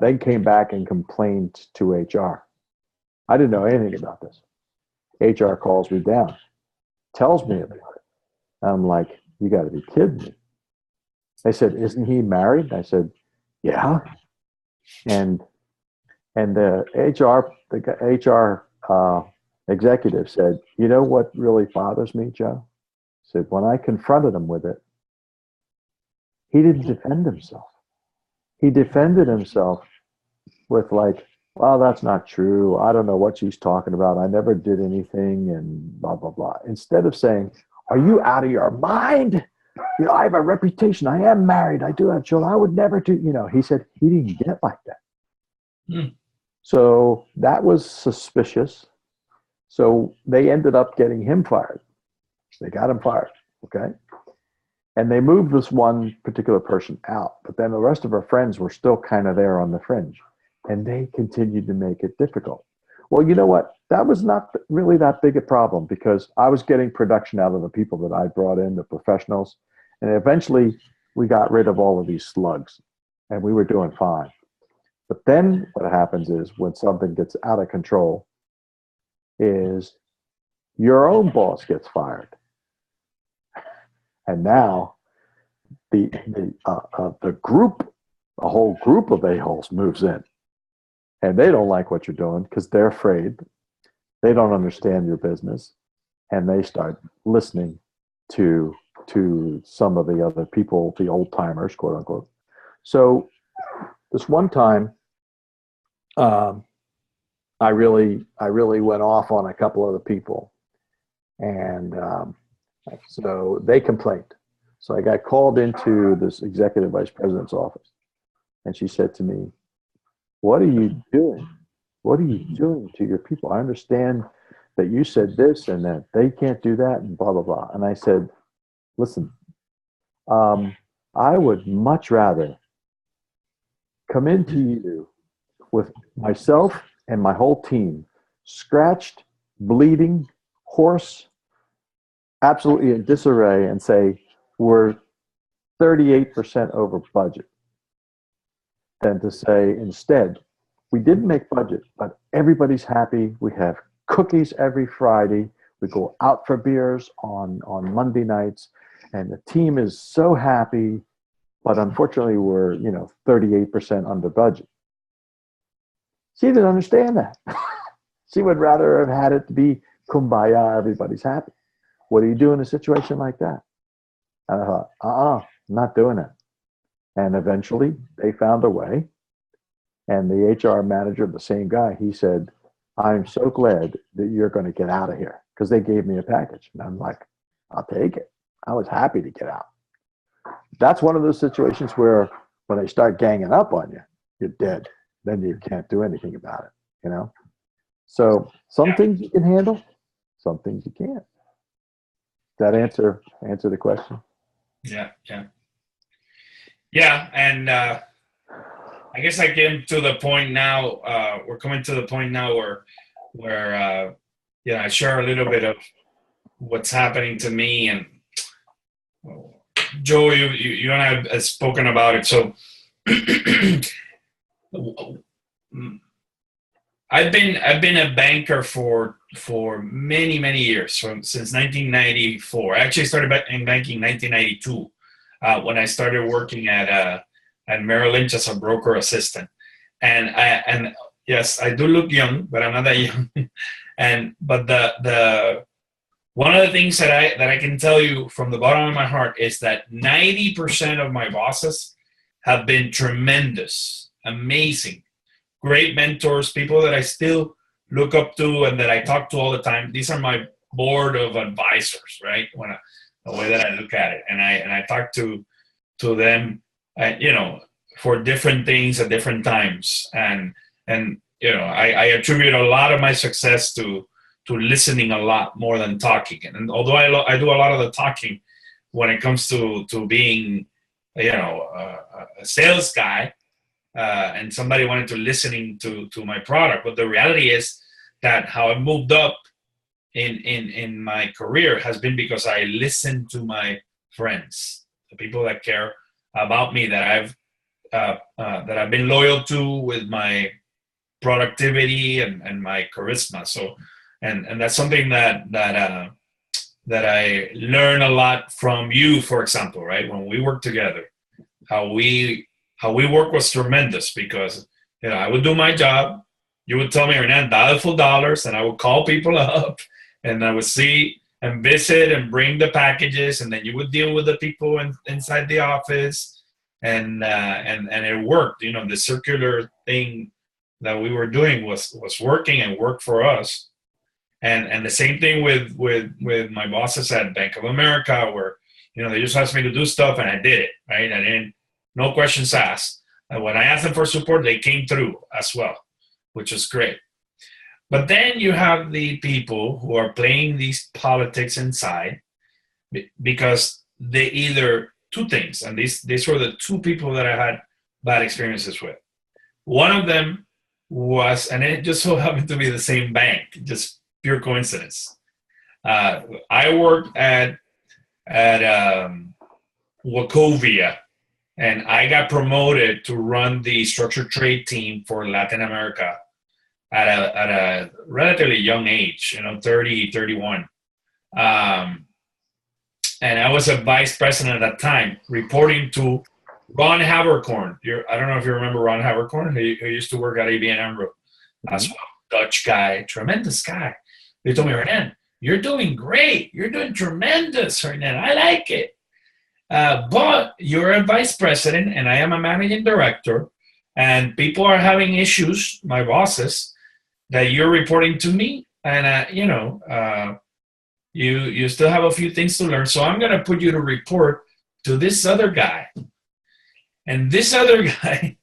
they came back and complained to HR. I didn't know anything about this. HR calls me down, tells me about it. I'm like, "You got to be kidding me." They said, "Isn't he married?" I said, "Yeah." And the HR executive said, "You know what really bothers me, Joe?" He said, "When I confronted him with it, he didn't defend himself. He defended himself with like, 'Well, that's not true. I don't know what she's talking about. I never did anything,' and blah, blah, blah." Instead of saying, "Are you out of your mind? You know, I have a reputation. I am married. I do have children. I would never do," he said he didn't get like that. So that was suspicious. So they ended up getting him fired. They got him fired. Okay. And they moved this one particular person out, but then the rest of our friends were still kind of there on the fringe, and they continued to make it difficult. Well, you know what? That was not really that big a problem because I was getting production out of the people that I brought in, the professionals, and eventually we got rid of all of these slugs, and we were doing fine. But then what happens is when something gets out of control is your own boss gets fired. And now the whole group of a-holes moves in, and they don't like what you're doing because they're afraid. They don't understand your business, and they start listening to some of the other people, the old timers, quote unquote. So this one time, I really went off on a couple of the people, and so they complained. So I got called into this executive vice president's office, and she said to me, "What are you doing? What are you doing to your people? I understand that you said this and that they can't do that and blah, blah, blah." And I said, "Listen, I would much rather come into you with myself and my whole team, scratched, bleeding, hoarse, absolutely in disarray, and say, we're 38% over budget, than to say, instead, we didn't make budget, but everybody's happy. We have cookies every Friday. We go out for beers on Monday nights, and the team is so happy, but unfortunately we're 38% under budget." She didn't understand that. She would rather have had it to be kumbaya, everybody's happy. What do you do in a situation like that? And I thought, I'm not doing it. And eventually they found a way. And the HR manager, the same guy, he said, "I'm so glad that you're going to get out of here," because they gave me a package. And I'm like, I'll take it. I was happy to get out. That's one of those situations where when they start ganging up on you, you're dead. Then you can't do anything about it, So some things you can handle, some things you can't. Does that answer the question? Yeah. And I guess I came to the point now. We're coming to the point now where I share a little bit of what's happening to me. And Joe, you and I have spoken about it. So I've been a banker for many years, since 1994. I actually started in banking in 1992 when I started working at Merrill Lynch as a broker assistant. And yes, I do look young, but I'm not that young. But the one of the things that I can tell you from the bottom of my heart is that 90% of my bosses have been tremendous, amazing, great mentors, people that I still look up to and that I talk to all the time. These are my board of advisors, right? The way that I look at it, and I talk to them, for different things at different times, and I attribute a lot of my success to listening a lot more than talking. And although I do a lot of the talking when it comes to being, a sales guy, and somebody wanted to listening to my product, but the reality is that how I moved up in my career has been because I listen to my friends, the people that care about me, that I've been loyal to with my productivity and my charisma. So, and that's something that I learn a lot from you, for example, right? When we work together, how we work was tremendous, because I would do my job, you would tell me, Hernan, dial for dollars, and I would call people up, and I would see and visit and bring the packages, and then you would deal with the people inside the office, and it worked. The circular thing that we were doing was working and worked for us. And the same thing with my bosses at Bank of America, where they just asked me to do stuff and I did it, right? I didn't, no questions asked. And when I asked them for support, they came through as well, which was great. But then you have the people who are playing these politics inside, because they either, two things, and these were the two people that I had bad experiences with. One of them was, and it just so happened to be the same bank, just pure coincidence. I worked at Wachovia, and I got promoted to run the structured trade team for Latin America at a relatively young age, 30, 31. And I was a vice president at that time, reporting to Ron Havercorn. I don't know if you remember Ron Havercorn, who used to work at ABN AMRO. That's a Dutch guy, tremendous guy. They told me, Hernan, you're doing great. You're doing tremendous, Hernan. I like it. But you're a vice president, and I am a managing director, and people are having issues, my bosses, that you're reporting to me, and you still have a few things to learn. So I'm going to put you to report to this other guy. And this other guy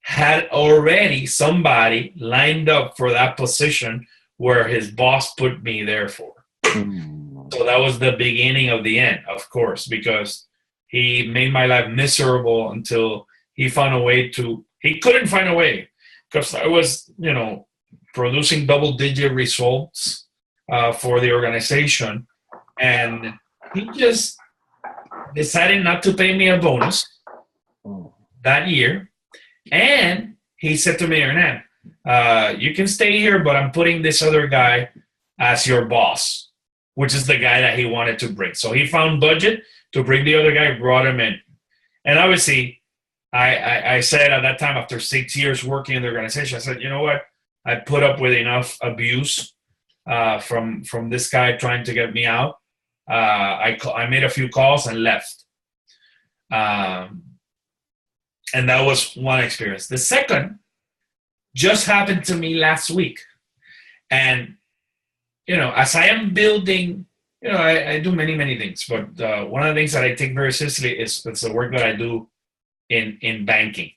had already somebody lined up for that position where his boss put me there for. So that was the beginning of the end, of course, because he made my life miserable until he found a way he couldn't find a way, because I was, producing double-digit results for the organization. And he just decided not to pay me a bonus that year. And he said to me, Hernan, you can stay here, but I'm putting this other guy as your boss, which is the guy that he wanted to bring. So he found budget to bring the other guy, brought him in. And obviously, I said at that time, after 6 years working in the organization, I said, you know what? I put up with enough abuse from this guy trying to get me out. I made a few calls and left. And that was one experience. The second just happened to me last week. And, as I am building, I do many things, but one of the things that I take very seriously is the work that I do in banking.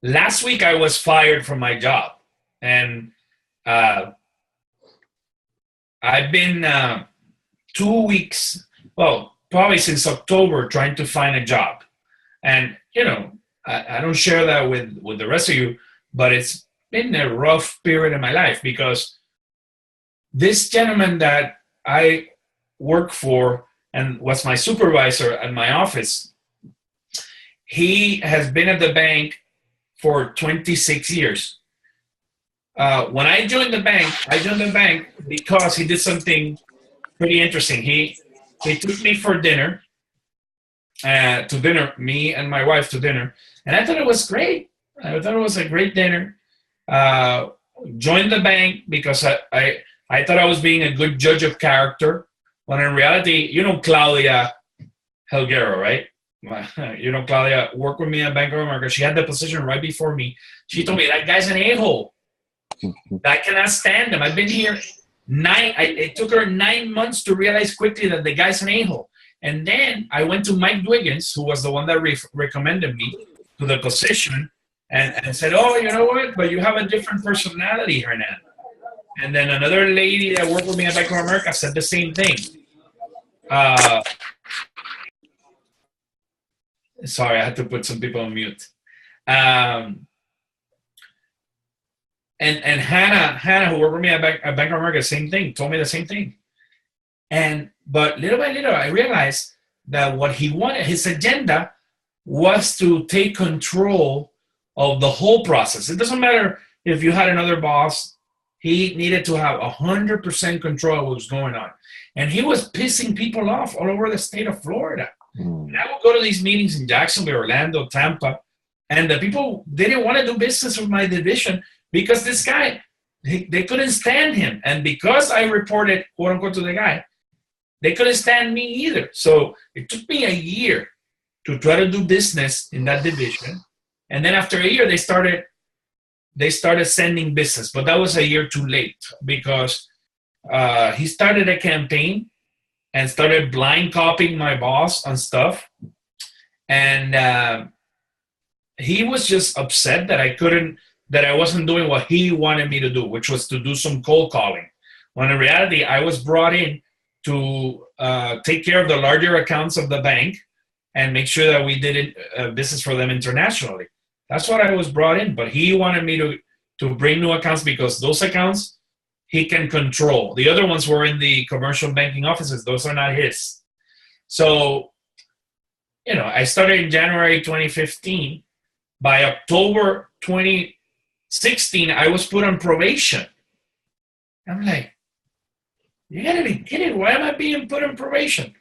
Last week I was fired from my job, and I've been 2 weeks, well, probably since October, trying to find a job. And, I don't share that with the rest of you, but it's been a rough period in my life because this gentleman that I work for and was my supervisor at my office, he has been at the bank for 26 years. When I joined the bank because he did something pretty interesting. He took me for dinner, me and my wife to dinner, and I thought it was great. I thought it was a great dinner. Joined the bank because I thought I was being a good judge of character, when in reality, Claudia Helguero, right? Claudia worked with me at Bank of America. She had the position right before me. She told me, that guy's an a-hole. I cannot stand him. I've been here it took her 9 months to realize quickly that the guy's an a-hole. And then I went to Mike Dwiggins, who was the one that recommended me to the position, and said, oh, you know what? But you have a different personality, Hernan. And then another lady that worked with me at Bank of America said the same thing. Sorry, I had to put some people on mute. And Hannah, who worked with me at Bank of America, same thing, told me the same thing. But little by little, I realized that what he wanted, his agenda, was to take control of the whole process. It doesn't matter if you had another boss. He needed to have 100% control of what was going on. And he was pissing people off all over the state of Florida. And I would go to these meetings in Jacksonville, Orlando, Tampa, and the people didn't want to do business with my division because this guy, they couldn't stand him. And because I reported, quote unquote, to the guy, they couldn't stand me either. So it took me a year to try to do business in that division. And then after a year, they started sending business. But that was a year too late because he started a campaign and started blind copying my boss on stuff. And he was just upset that I wasn't doing what he wanted me to do, which was to do some cold calling. When in reality, I was brought in to take care of the larger accounts of the bank and make sure that we did business for them internationally. That's what I was brought in. But he wanted me to bring new accounts because those accounts he can control. The other ones were in the commercial banking offices. Those are not his. So, I started in January 2015. By October 2016, I was put on probation. I'm like, you gotta be kidding. Why am I being put on probation?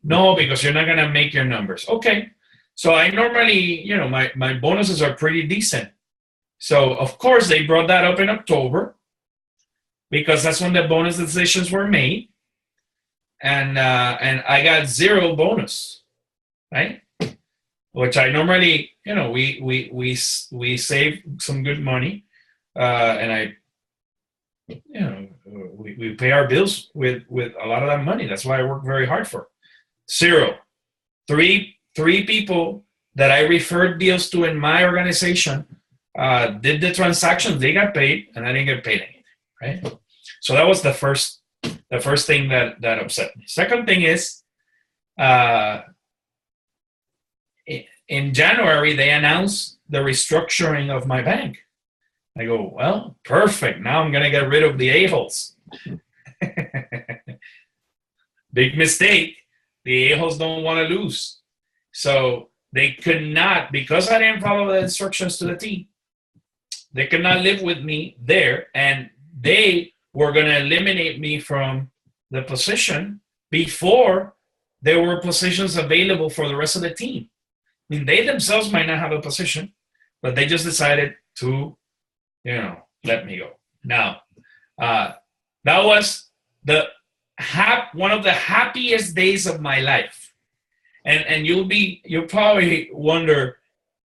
No, because you're not gonna make your numbers. Okay. So I normally, my bonuses are pretty decent. So of course they brought that up in October because that's when the bonus decisions were made. And I got zero bonus, right? Which I normally, we save some good money, and we pay our bills with a lot of that money. That's why I work very hard for. Zero. Three people that I referred deals to in my organization did the transactions. They got paid, and I didn't get paid anything. Right. So that was the first thing that upset me. Second thing is, in January they announced the restructuring of my bank. I go, well, perfect. Now I'm gonna get rid of the a-holes. Big mistake. The a-holes don't want to lose. So they could not, because I didn't follow the instructions to the T, they could not live with me there, and they were going to eliminate me from the position before there were positions available for the rest of the team. I mean, they themselves might not have a position, but they just decided to, let me go. Now, that was one of the happiest days of my life. And you'll probably wonder,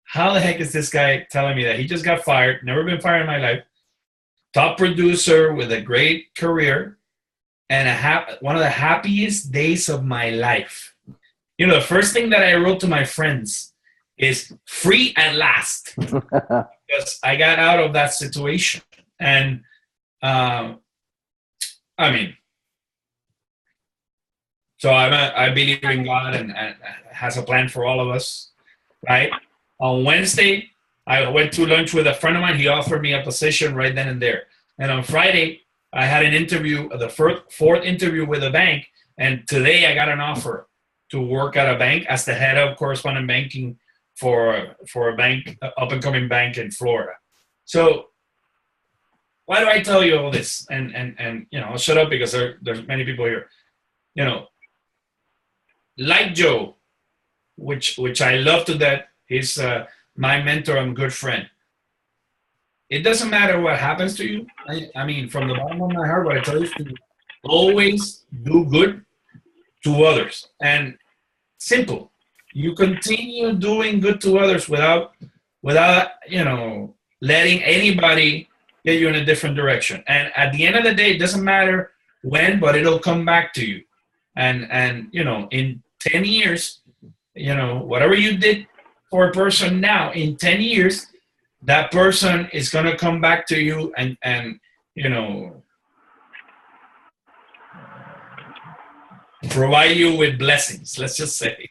how the heck is this guy telling me that? He just got fired, never been fired in my life, top producer with a great career, and one of the happiest days of my life. The first thing that I wrote to my friends is free at last, because I got out of that situation. And so I believe in God and has a plan for all of us. right? On Wednesday, I went to lunch with a friend of mine. He offered me a position right then and there. And on Friday, I had an interview, the fourth interview with a bank. And today I got an offer to work at a bank as the head of correspondent banking for a bank, up and coming bank in Florida. So why do I tell you all this? And I'll shut up because there's many people here. Like Joe, which I love to death. He's my mentor and good friend. It doesn't matter what happens to you. I mean, from the bottom of my heart, what I tell you is to always do good to others. And simple. You continue doing good to others without letting anybody get you in a different direction. And at the end of the day, it doesn't matter when, but it'll come back to you. And in 10 years, whatever you did for a person now, in 10 years, that person is going to come back to you and provide you with blessings, let's just say.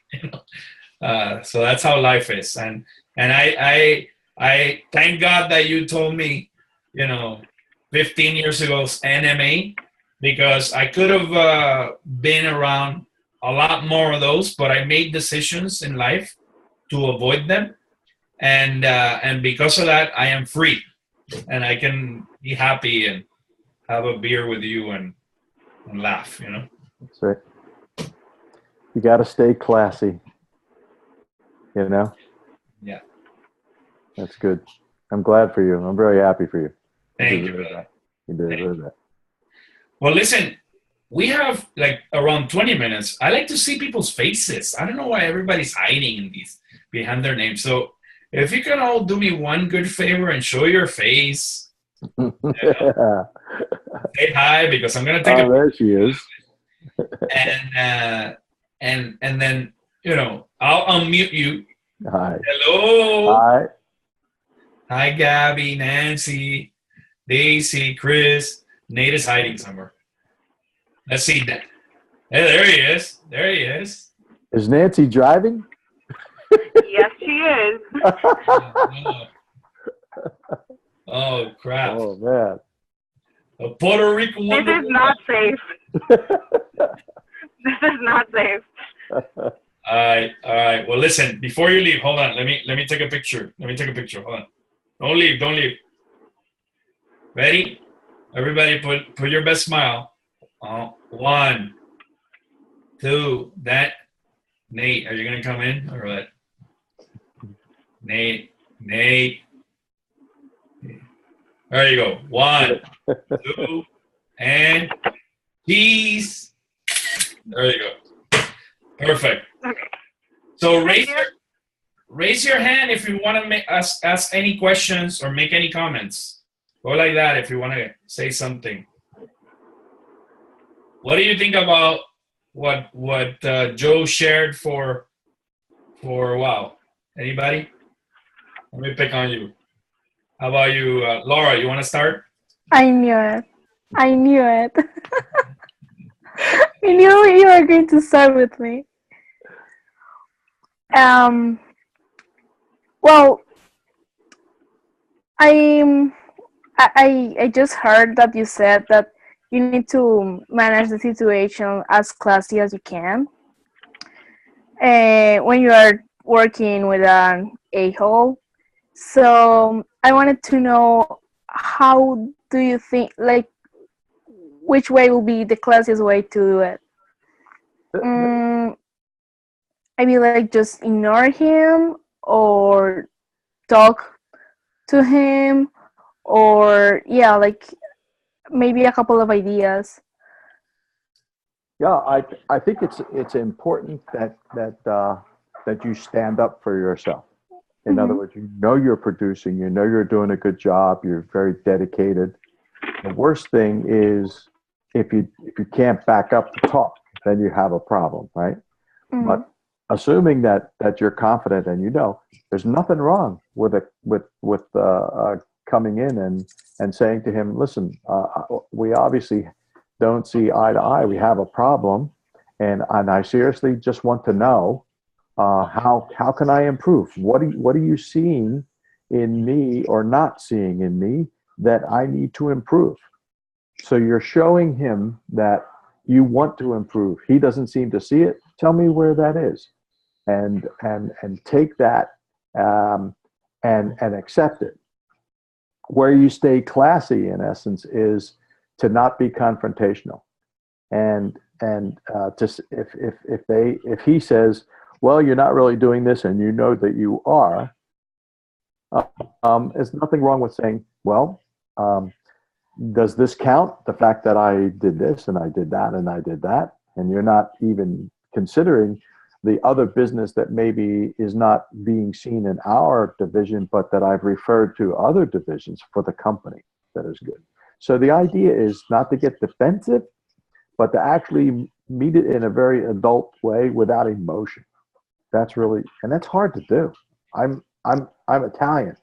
So that's how life is. And I thank God that you told me, 15 years ago, NMA, because I could have been around a lot more of those, but I made decisions in life to avoid them. And because of that, I am free and I can be happy and have a beer with you and laugh, That's right. You got to stay classy, Yeah. That's good. I'm glad for you. I'm very happy for you. Thank you, brother. You deserve that. Well, listen, we have like around 20 minutes. I like to see people's faces. I don't know why everybody's hiding in these behind their names. So if you can all do me one good favor and show your face, say hi, because I'm gonna take a there she is. and then I'll unmute you. Hi. Hello. Hi. Hi, Gabby, Nancy, Daisy, Chris. Nate is hiding somewhere. Let's see that. Hey, there he is. There he is. Is Nancy driving? Yes, she is. Oh, crap. Oh, man. A Puerto Rican This woman. is not safe. This is not safe. All right. Well, listen, before you leave, hold on. Let me take a picture. Hold on. Don't leave. Ready? Everybody put your best smile. 1, 2, that. Nate, are you going to come in or what? Nate. There you go. 1, 2, and peace. There you go. Perfect. Okay. So raise your hand if you want to ask any questions or make any comments. Go like that if you want to say something. What do you think about what Joe shared for wow? Anybody? Let me pick on you. How about you, Laura? You want to start? I knew it. I knew you were going to start with me. Well, I just heard that you said that you need to manage the situation as classy as you can. When you are working with an a-hole. So I wanted to know, how do you think, like, which way will be the classiest way to do it? I mean, like, just ignore him or talk to him, or like maybe a couple of ideas. Yeah, I think it's important that you stand up for yourself. In other words, you're producing, you're doing a good job, you're very dedicated. The worst thing is if you can't back up the talk, then you have a problem, right? But assuming that you're confident and there's nothing wrong with coming in and saying to him, listen, we obviously don't see eye to eye. We have a problem, and I seriously just want to know How can I improve? What are you seeing in me or not seeing in me that I need to improve? So you're showing him that you want to improve. He doesn't seem to see it. Tell me where that is, and take that, and accept it. Where you stay classy, in essence, is to not be confrontational, and to if he says, well, you're not really doing this, and you know that you are. There's nothing wrong with saying, well, does this count? The fact that I did this and I did that and I did that, and you're not even considering the other business that maybe is not being seen in our division, but that I've referred to other divisions for the company that is good. So the idea is not to get defensive, but to actually meet it in a very adult way without emotion. That's really, and that's hard to do. I'm Italian.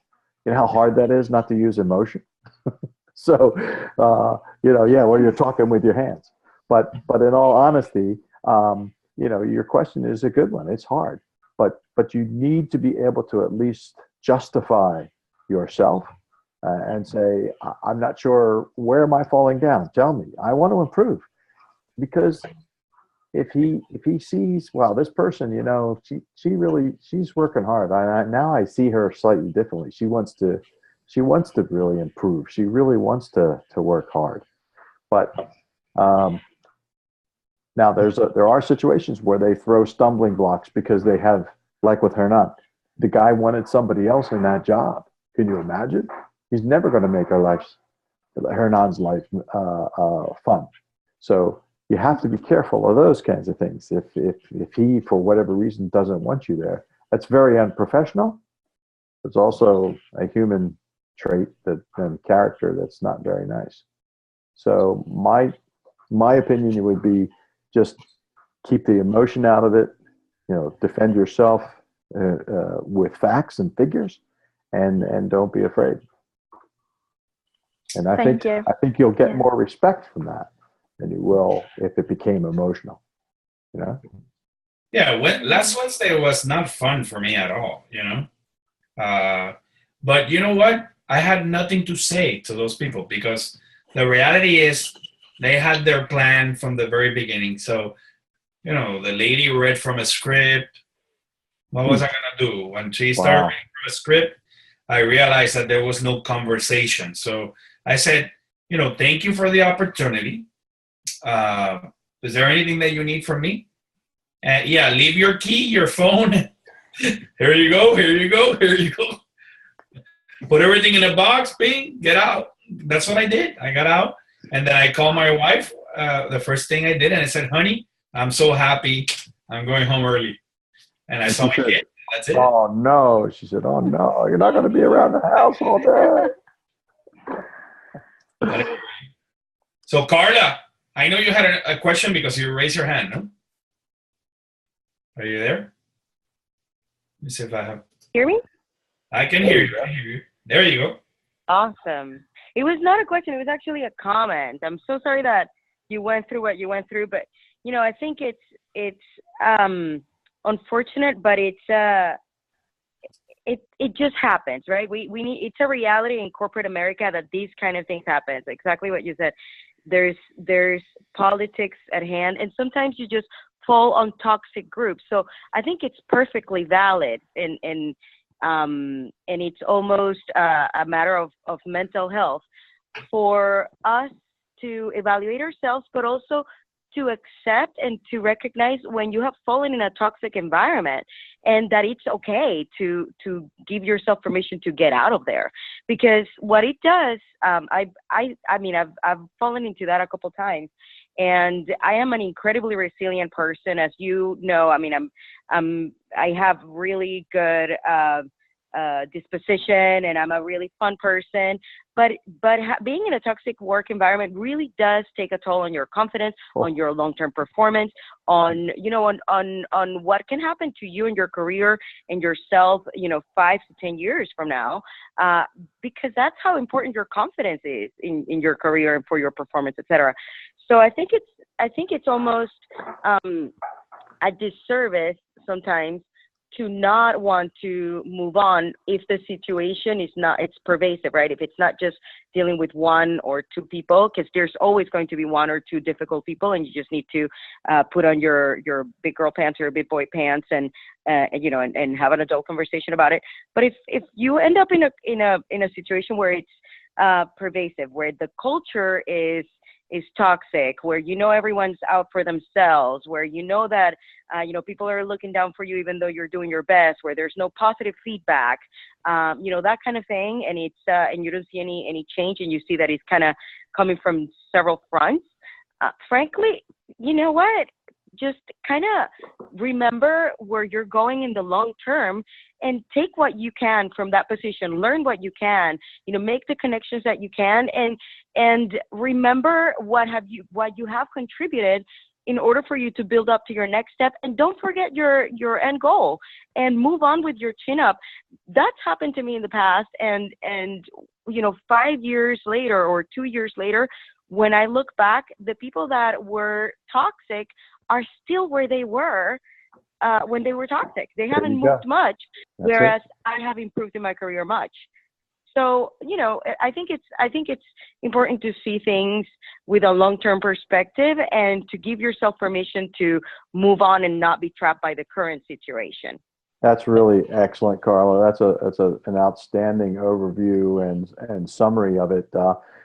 You know how hard that is not to use emotion. So, yeah, well, you're talking with your hands. But in all honesty, your question is a good one. It's hard, but you need to be able to at least justify yourself, and say, I'm not sure, where am I falling down? Tell me. I want to improve. Because if he sees, well, this person, she's working hard. Now I see her slightly differently. She wants to really improve. She really wants to work hard. But now there are situations where they throw stumbling blocks because they have, like with Hernan, the guy wanted somebody else in that job. Can you imagine? He's never going to make Hernan's life fun. So you have to be careful of those kinds of things. If he, for whatever reason, doesn't want you there, that's very unprofessional. It's also a human trait and character that's not very nice. So my opinion would be, just keep the emotion out of it. Defend yourself with facts and figures, and don't be afraid. And I think you'll get more respect from that than you will if it became emotional. Yeah, last Wednesday was not fun for me at all. But you know what? I had nothing to say to those people, because the reality is they had their plan from the very beginning. So, the lady read from a script. What was I going to do? When she started reading from a script, I realized that there was no conversation. So I said, thank you for the opportunity. Is there anything that you need from me? Yeah, leave your key, your phone. Here you go, here you go, here you go. Put everything in a box, bing, get out. That's what I did. I got out. And then I called my wife, the first thing I did, and I said, honey, I'm so happy. I'm going home early. And I saw my kid. That's it. Oh, no. She said, oh, no. You're not going to be around the house all day. So, Carla, I know you had a question because you raised your hand, no? Are you there? Let me see if I have. Hear me? I can hear you. I hear you. There you go. Awesome. It was not a question. It was actually a comment. I'm so sorry that you went through what you went through, but I think it's unfortunate, but it just happens, right? We need, it's a reality in corporate America that these kind of things happen. It's exactly what you said. There's politics at hand, and sometimes you just fall on toxic groups. So I think it's perfectly valid, and it's almost a matter of mental health for us to evaluate ourselves, but also to accept and to recognize when you have fallen in a toxic environment, and that it's okay to give yourself permission to get out of there. Because what it does, I've fallen into that a couple times, and I am an incredibly resilient person, as you know. I mean, I have really good disposition, and I'm a really fun person, but being in a toxic work environment really does take a toll on your confidence, on your long-term performance, on what can happen to you and your career and yourself, 5 to 10 years from now, because that's how important your confidence is in your career and for your performance, etc. So I think it's almost a disservice sometimes to not want to move on if the situation is not, it's pervasive, right? If it's not just dealing with one or two people, because there's always going to be one or two difficult people, and you just need to put on your big girl pants or your big boy pants and you know, and have an adult conversation about it. But if you end up in a situation where it's pervasive, where the culture is toxic, where you know everyone's out for themselves, where you know that you know, people are looking down for you even though you're doing your best, where there's no positive feedback, you know, that kind of thing, and it's and you don't see any change, and you see that it's kind of coming from several fronts. Frankly, you know what? Just kind of remember where you're going in the long term and take what you can from that position, learn what you can, you know, make the connections that you can, and remember what you have contributed in order for you to build up to your next step. And don't forget your end goal, and move on with your chin up. That's happened to me in the past, and you know, 5 years later or 2 years later, when I look back, the people that were toxic are still where they were when they were toxic. They haven't moved much, whereas I have improved in my career much. So, you know, I think it's important to see things with a long-term perspective and to give yourself permission to move on and not be trapped by the current situation. That's really excellent, Carla. That's an outstanding overview and summary of it.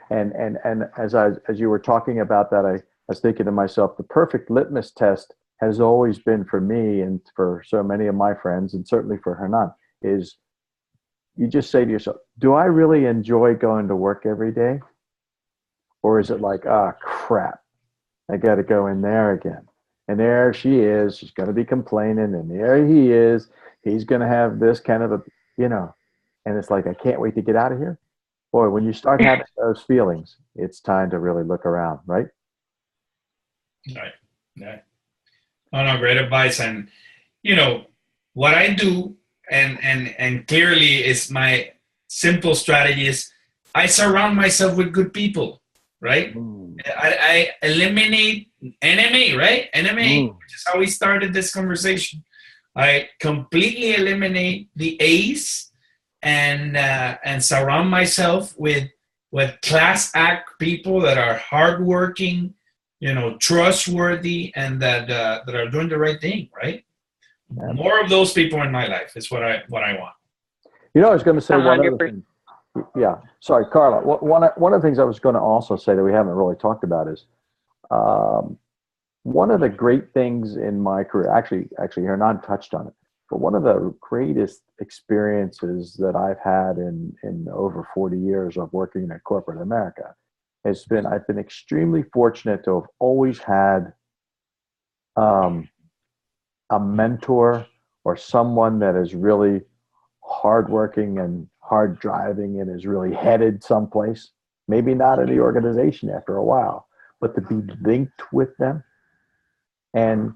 And as you were talking about that, I was thinking to myself, the perfect litmus test has always been for me and for so many of my friends, and certainly for Hernan, is you just say to yourself, do I really enjoy going to work every day? Or is it like, crap, I got to go in there again. And there she is, she's going to be complaining, and there he is, he's going to have this kind of a, you know, and it's like, I can't wait to get out of here. Boy, when you start having those feelings, it's time to really look around, right? Right. Yeah. Oh, no, great advice. And, you know, what I do, and clearly is my simple strategy, is I surround myself with good people, right? I eliminate enemy, right? Enemy, which is how we started this conversation. I completely eliminate the A's and surround myself with class act people that are hardworking, you know, trustworthy, and that are doing the right thing, right? Yeah. More of those people in my life is what I want. You know, I was going to say 100%. One other thing. Yeah, sorry, Carla. One of the things I was going to also say that we haven't really talked about is one of the great things in my career. Actually, Hernan touched on it. But one of the greatest experiences that I've had in over 40 years of working in corporate America has been, I've been extremely fortunate to have always had a mentor or someone that is really hardworking and hard driving and is really headed someplace, maybe not in the organization after a while, but to be linked with them. And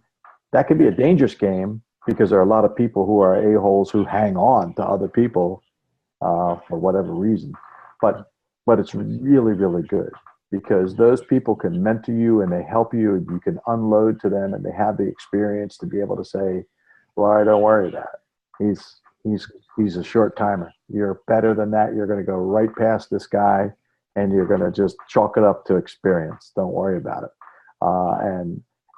that can be a dangerous game because there are a lot of people who are a-holes who hang on to other people for whatever reason. But it's really, really good because those people can mentor you and they help you, and you can unload to them, and they have the experience to be able to say, well, don't worry about it. He's a short timer. You're better than that. You're going to go right past this guy, and you're going to just chalk it up to experience. Don't worry about it.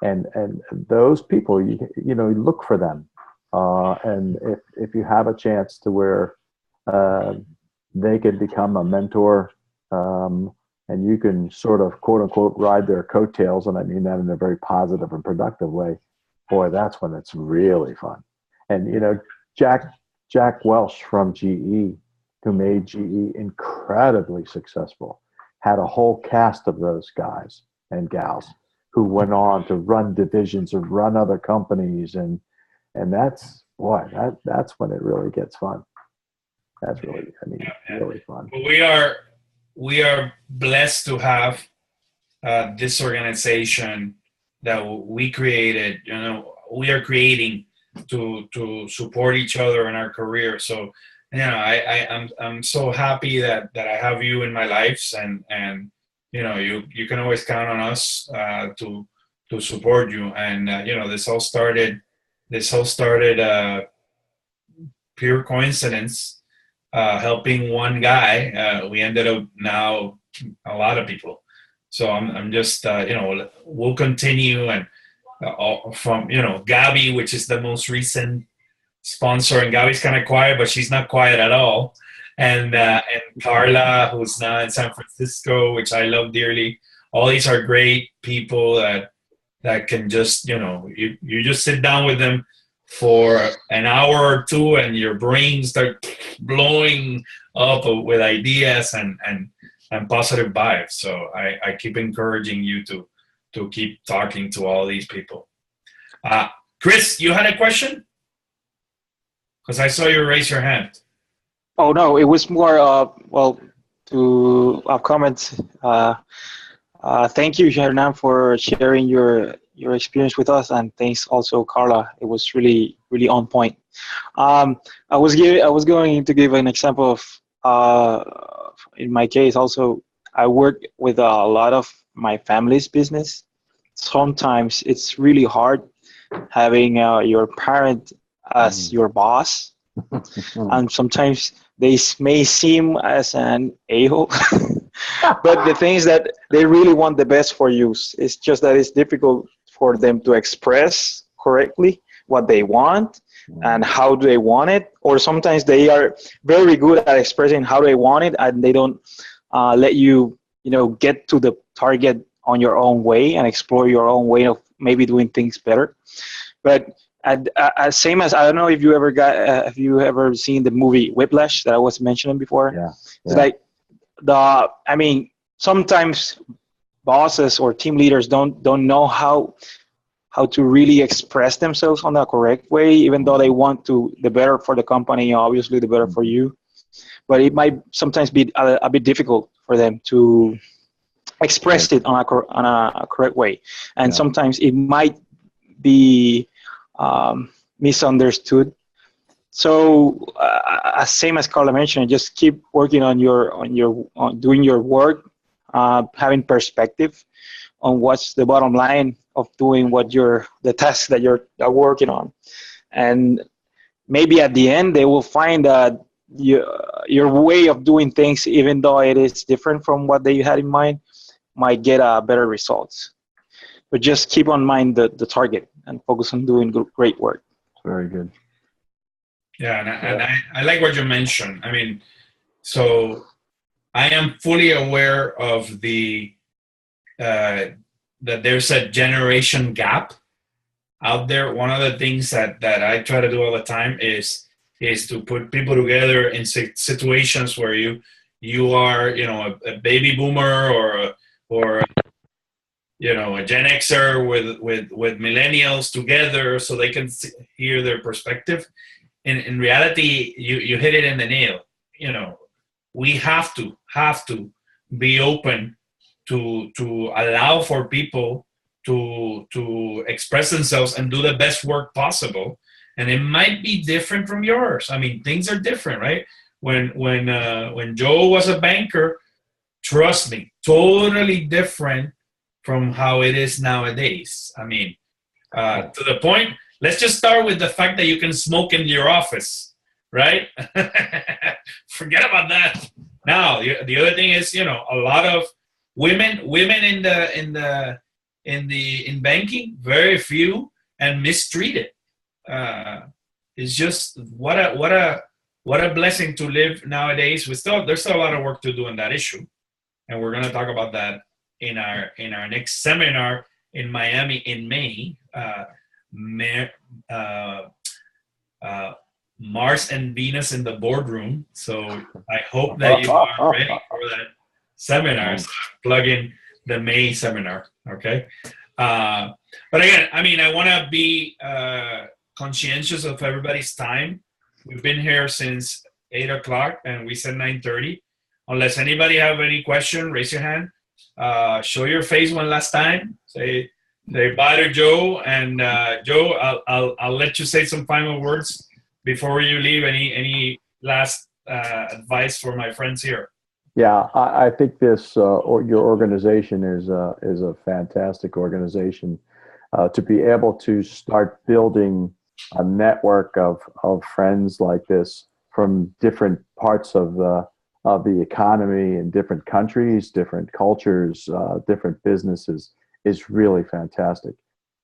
And those people, you know, look for them. And if you have a chance to where they could become a mentor, and you can sort of quote unquote ride their coattails, and I mean that in a very positive and productive way, boy, that's when it's really fun. And you know, Jack Welch from GE, who made GE incredibly successful, had a whole cast of those guys and gals who went on to run divisions or run other companies, and that's that's when it really gets fun. That's really, really fun. We are blessed to have this organization that we created. You know, we are creating to support each other in our career. So, you know, I'm so happy that I have you in my lives, and you know, you can always count on us to support you. And you know, this all started pure coincidence, helping one guy, we ended up now a lot of people. So I'm just, we'll continue. And from, Gabby, which is the most recent sponsor, and Gabby's kind of quiet, but she's not quiet at all. And Carla, who's now in San Francisco, which I love dearly. All these are great people that can just, you just sit down with them for an hour or two, and your brain start blowing up with ideas and positive vibes. So I keep encouraging you to keep talking to all these people. Chris, you had a question? Because I saw you raise your hand. Oh no, it was more to a comment. Thank you, Hernan, for sharing your experience with us, and thanks also, Carla. It was really on point. I was going to give an example of in my case also. I work with a lot of my family's business. Sometimes it's really hard having your parent as your boss, and sometimes they may seem as an a-hole. But the thing is that they really want the best for you. It's just that it's difficult for them to express correctly what they want and how do they want it. Or sometimes they are very good at expressing how they want it, and they don't let you, get to the target on your own way and explore your own way of maybe doing things better. But same as, I don't know if you ever seen the movie Whiplash that I was mentioning before. Yeah. It's like sometimes bosses or team leaders don't know how to really express themselves on the correct way, even though they want the better for the company, obviously the better for you. But it might sometimes be a bit difficult for them to express it on a correct way, and sometimes it might be misunderstood. So same as Carla mentioned, just keep working on doing your work, having perspective on what's the bottom line of doing the task that you're working on, and maybe at the end they will find that your way of doing things, even though it is different from what they had in mind, might get better results. But just keep on mind the target and focus on doing great work. Very good. Yeah, and I like what you mentioned. I mean, so I am fully aware of that there's a generation gap out there. One of the things that I try to do all the time is to put people together in situations where you are, a baby boomer or a Gen Xer with millennials together, so they can hear their perspective. In reality, you hit it in the nail. We have to be open to allow for people to express themselves and do the best work possible. And it might be different from yours. I mean, things are different, right? When Joe was a banker, trust me, totally different from how it is nowadays. I mean, to the point, let's just start with the fact that you can smoke in your office, right? Forget about that. Now, the other thing is, a lot of women in banking, very few, and mistreated. It's just what a blessing to live nowadays. There's still a lot of work to do on that issue, and we're going to talk about that in our next seminar in Miami in May. Mars and Venus in the boardroom. So I hope that you are ready for that seminar. So plug in the May seminar. Okay. But again, I mean, I want to be conscientious of everybody's time. We've been here since 8 o'clock and we said 9:30. Unless anybody have any question, raise your hand. Show your face one last time. Say bye to Joe. And Joe, I'll let you say some final words before you leave. Any last advice for my friends here? Yeah, I think your organization is a fantastic organization to be able to start building a network of friends like this from different parts of the economy in different countries, different cultures, different businesses is really fantastic,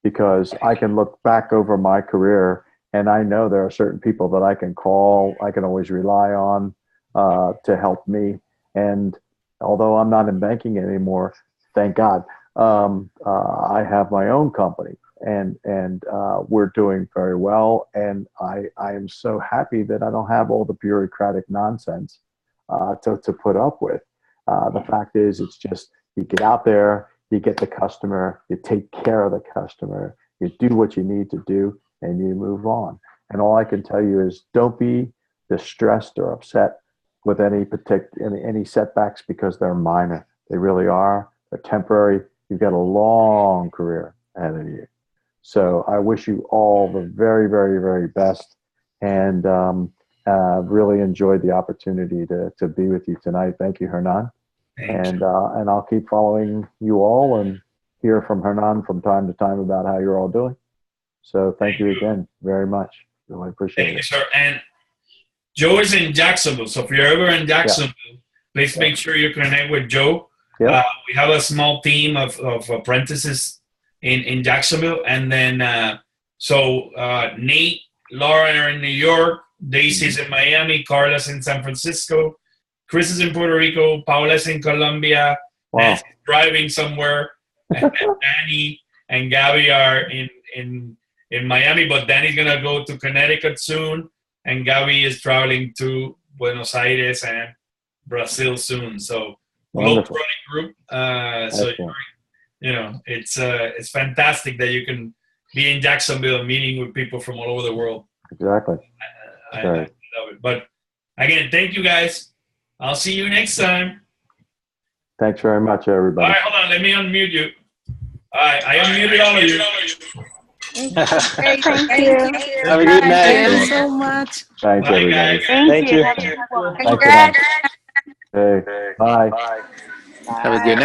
because I can look back over my career and I know there are certain people that I can call, I can always rely on to help me. And although I'm not in banking anymore, thank God, I have my own company, and we're doing very well. And I am so happy that I don't have all the bureaucratic nonsense to put up with. The fact is, it's just you get out there, you get the customer, you take care of the customer, you do what you need to do, and you move on. And all I can tell you is don't be distressed or upset with any setbacks, because they're minor. They really are. They're temporary. You've got a long career ahead of you. So I wish you all the very, very, very best, and really enjoyed the opportunity to be with you tonight. Thank you, Hernan. And I'll keep following you all and hear from Hernan from time to time about how you're all doing. So thank you again very much. Really appreciate it. Thank you, sir. And Joe is in Jacksonville, so if you're ever in Jacksonville, please make sure you connect with Joe. Yeah. We have a small team of apprentices in Jacksonville, and then Nate, Laura are in New York, Daisy's in Miami, Carla's in San Francisco, Chris is in Puerto Rico, Paula's in Colombia, Nancy's driving somewhere, and Danny and Gabby are in Miami, but Danny's gonna go to Connecticut soon, and Gabby is traveling to Buenos Aires and Brazil soon. So global running group. So it's fantastic that you can be in Jacksonville meeting with people from all over the world. Exactly. I love it. But again, thank you guys. I'll see you next time. Thanks very much, everybody. All right, hold on. Let me unmute you. All right, I unmuted all of you. Thank you. Have a good night. Thank you so much. Thanks, Bye, everybody. guys. Thank you. Thanks, Hernan. Hey, bye. Have a good night.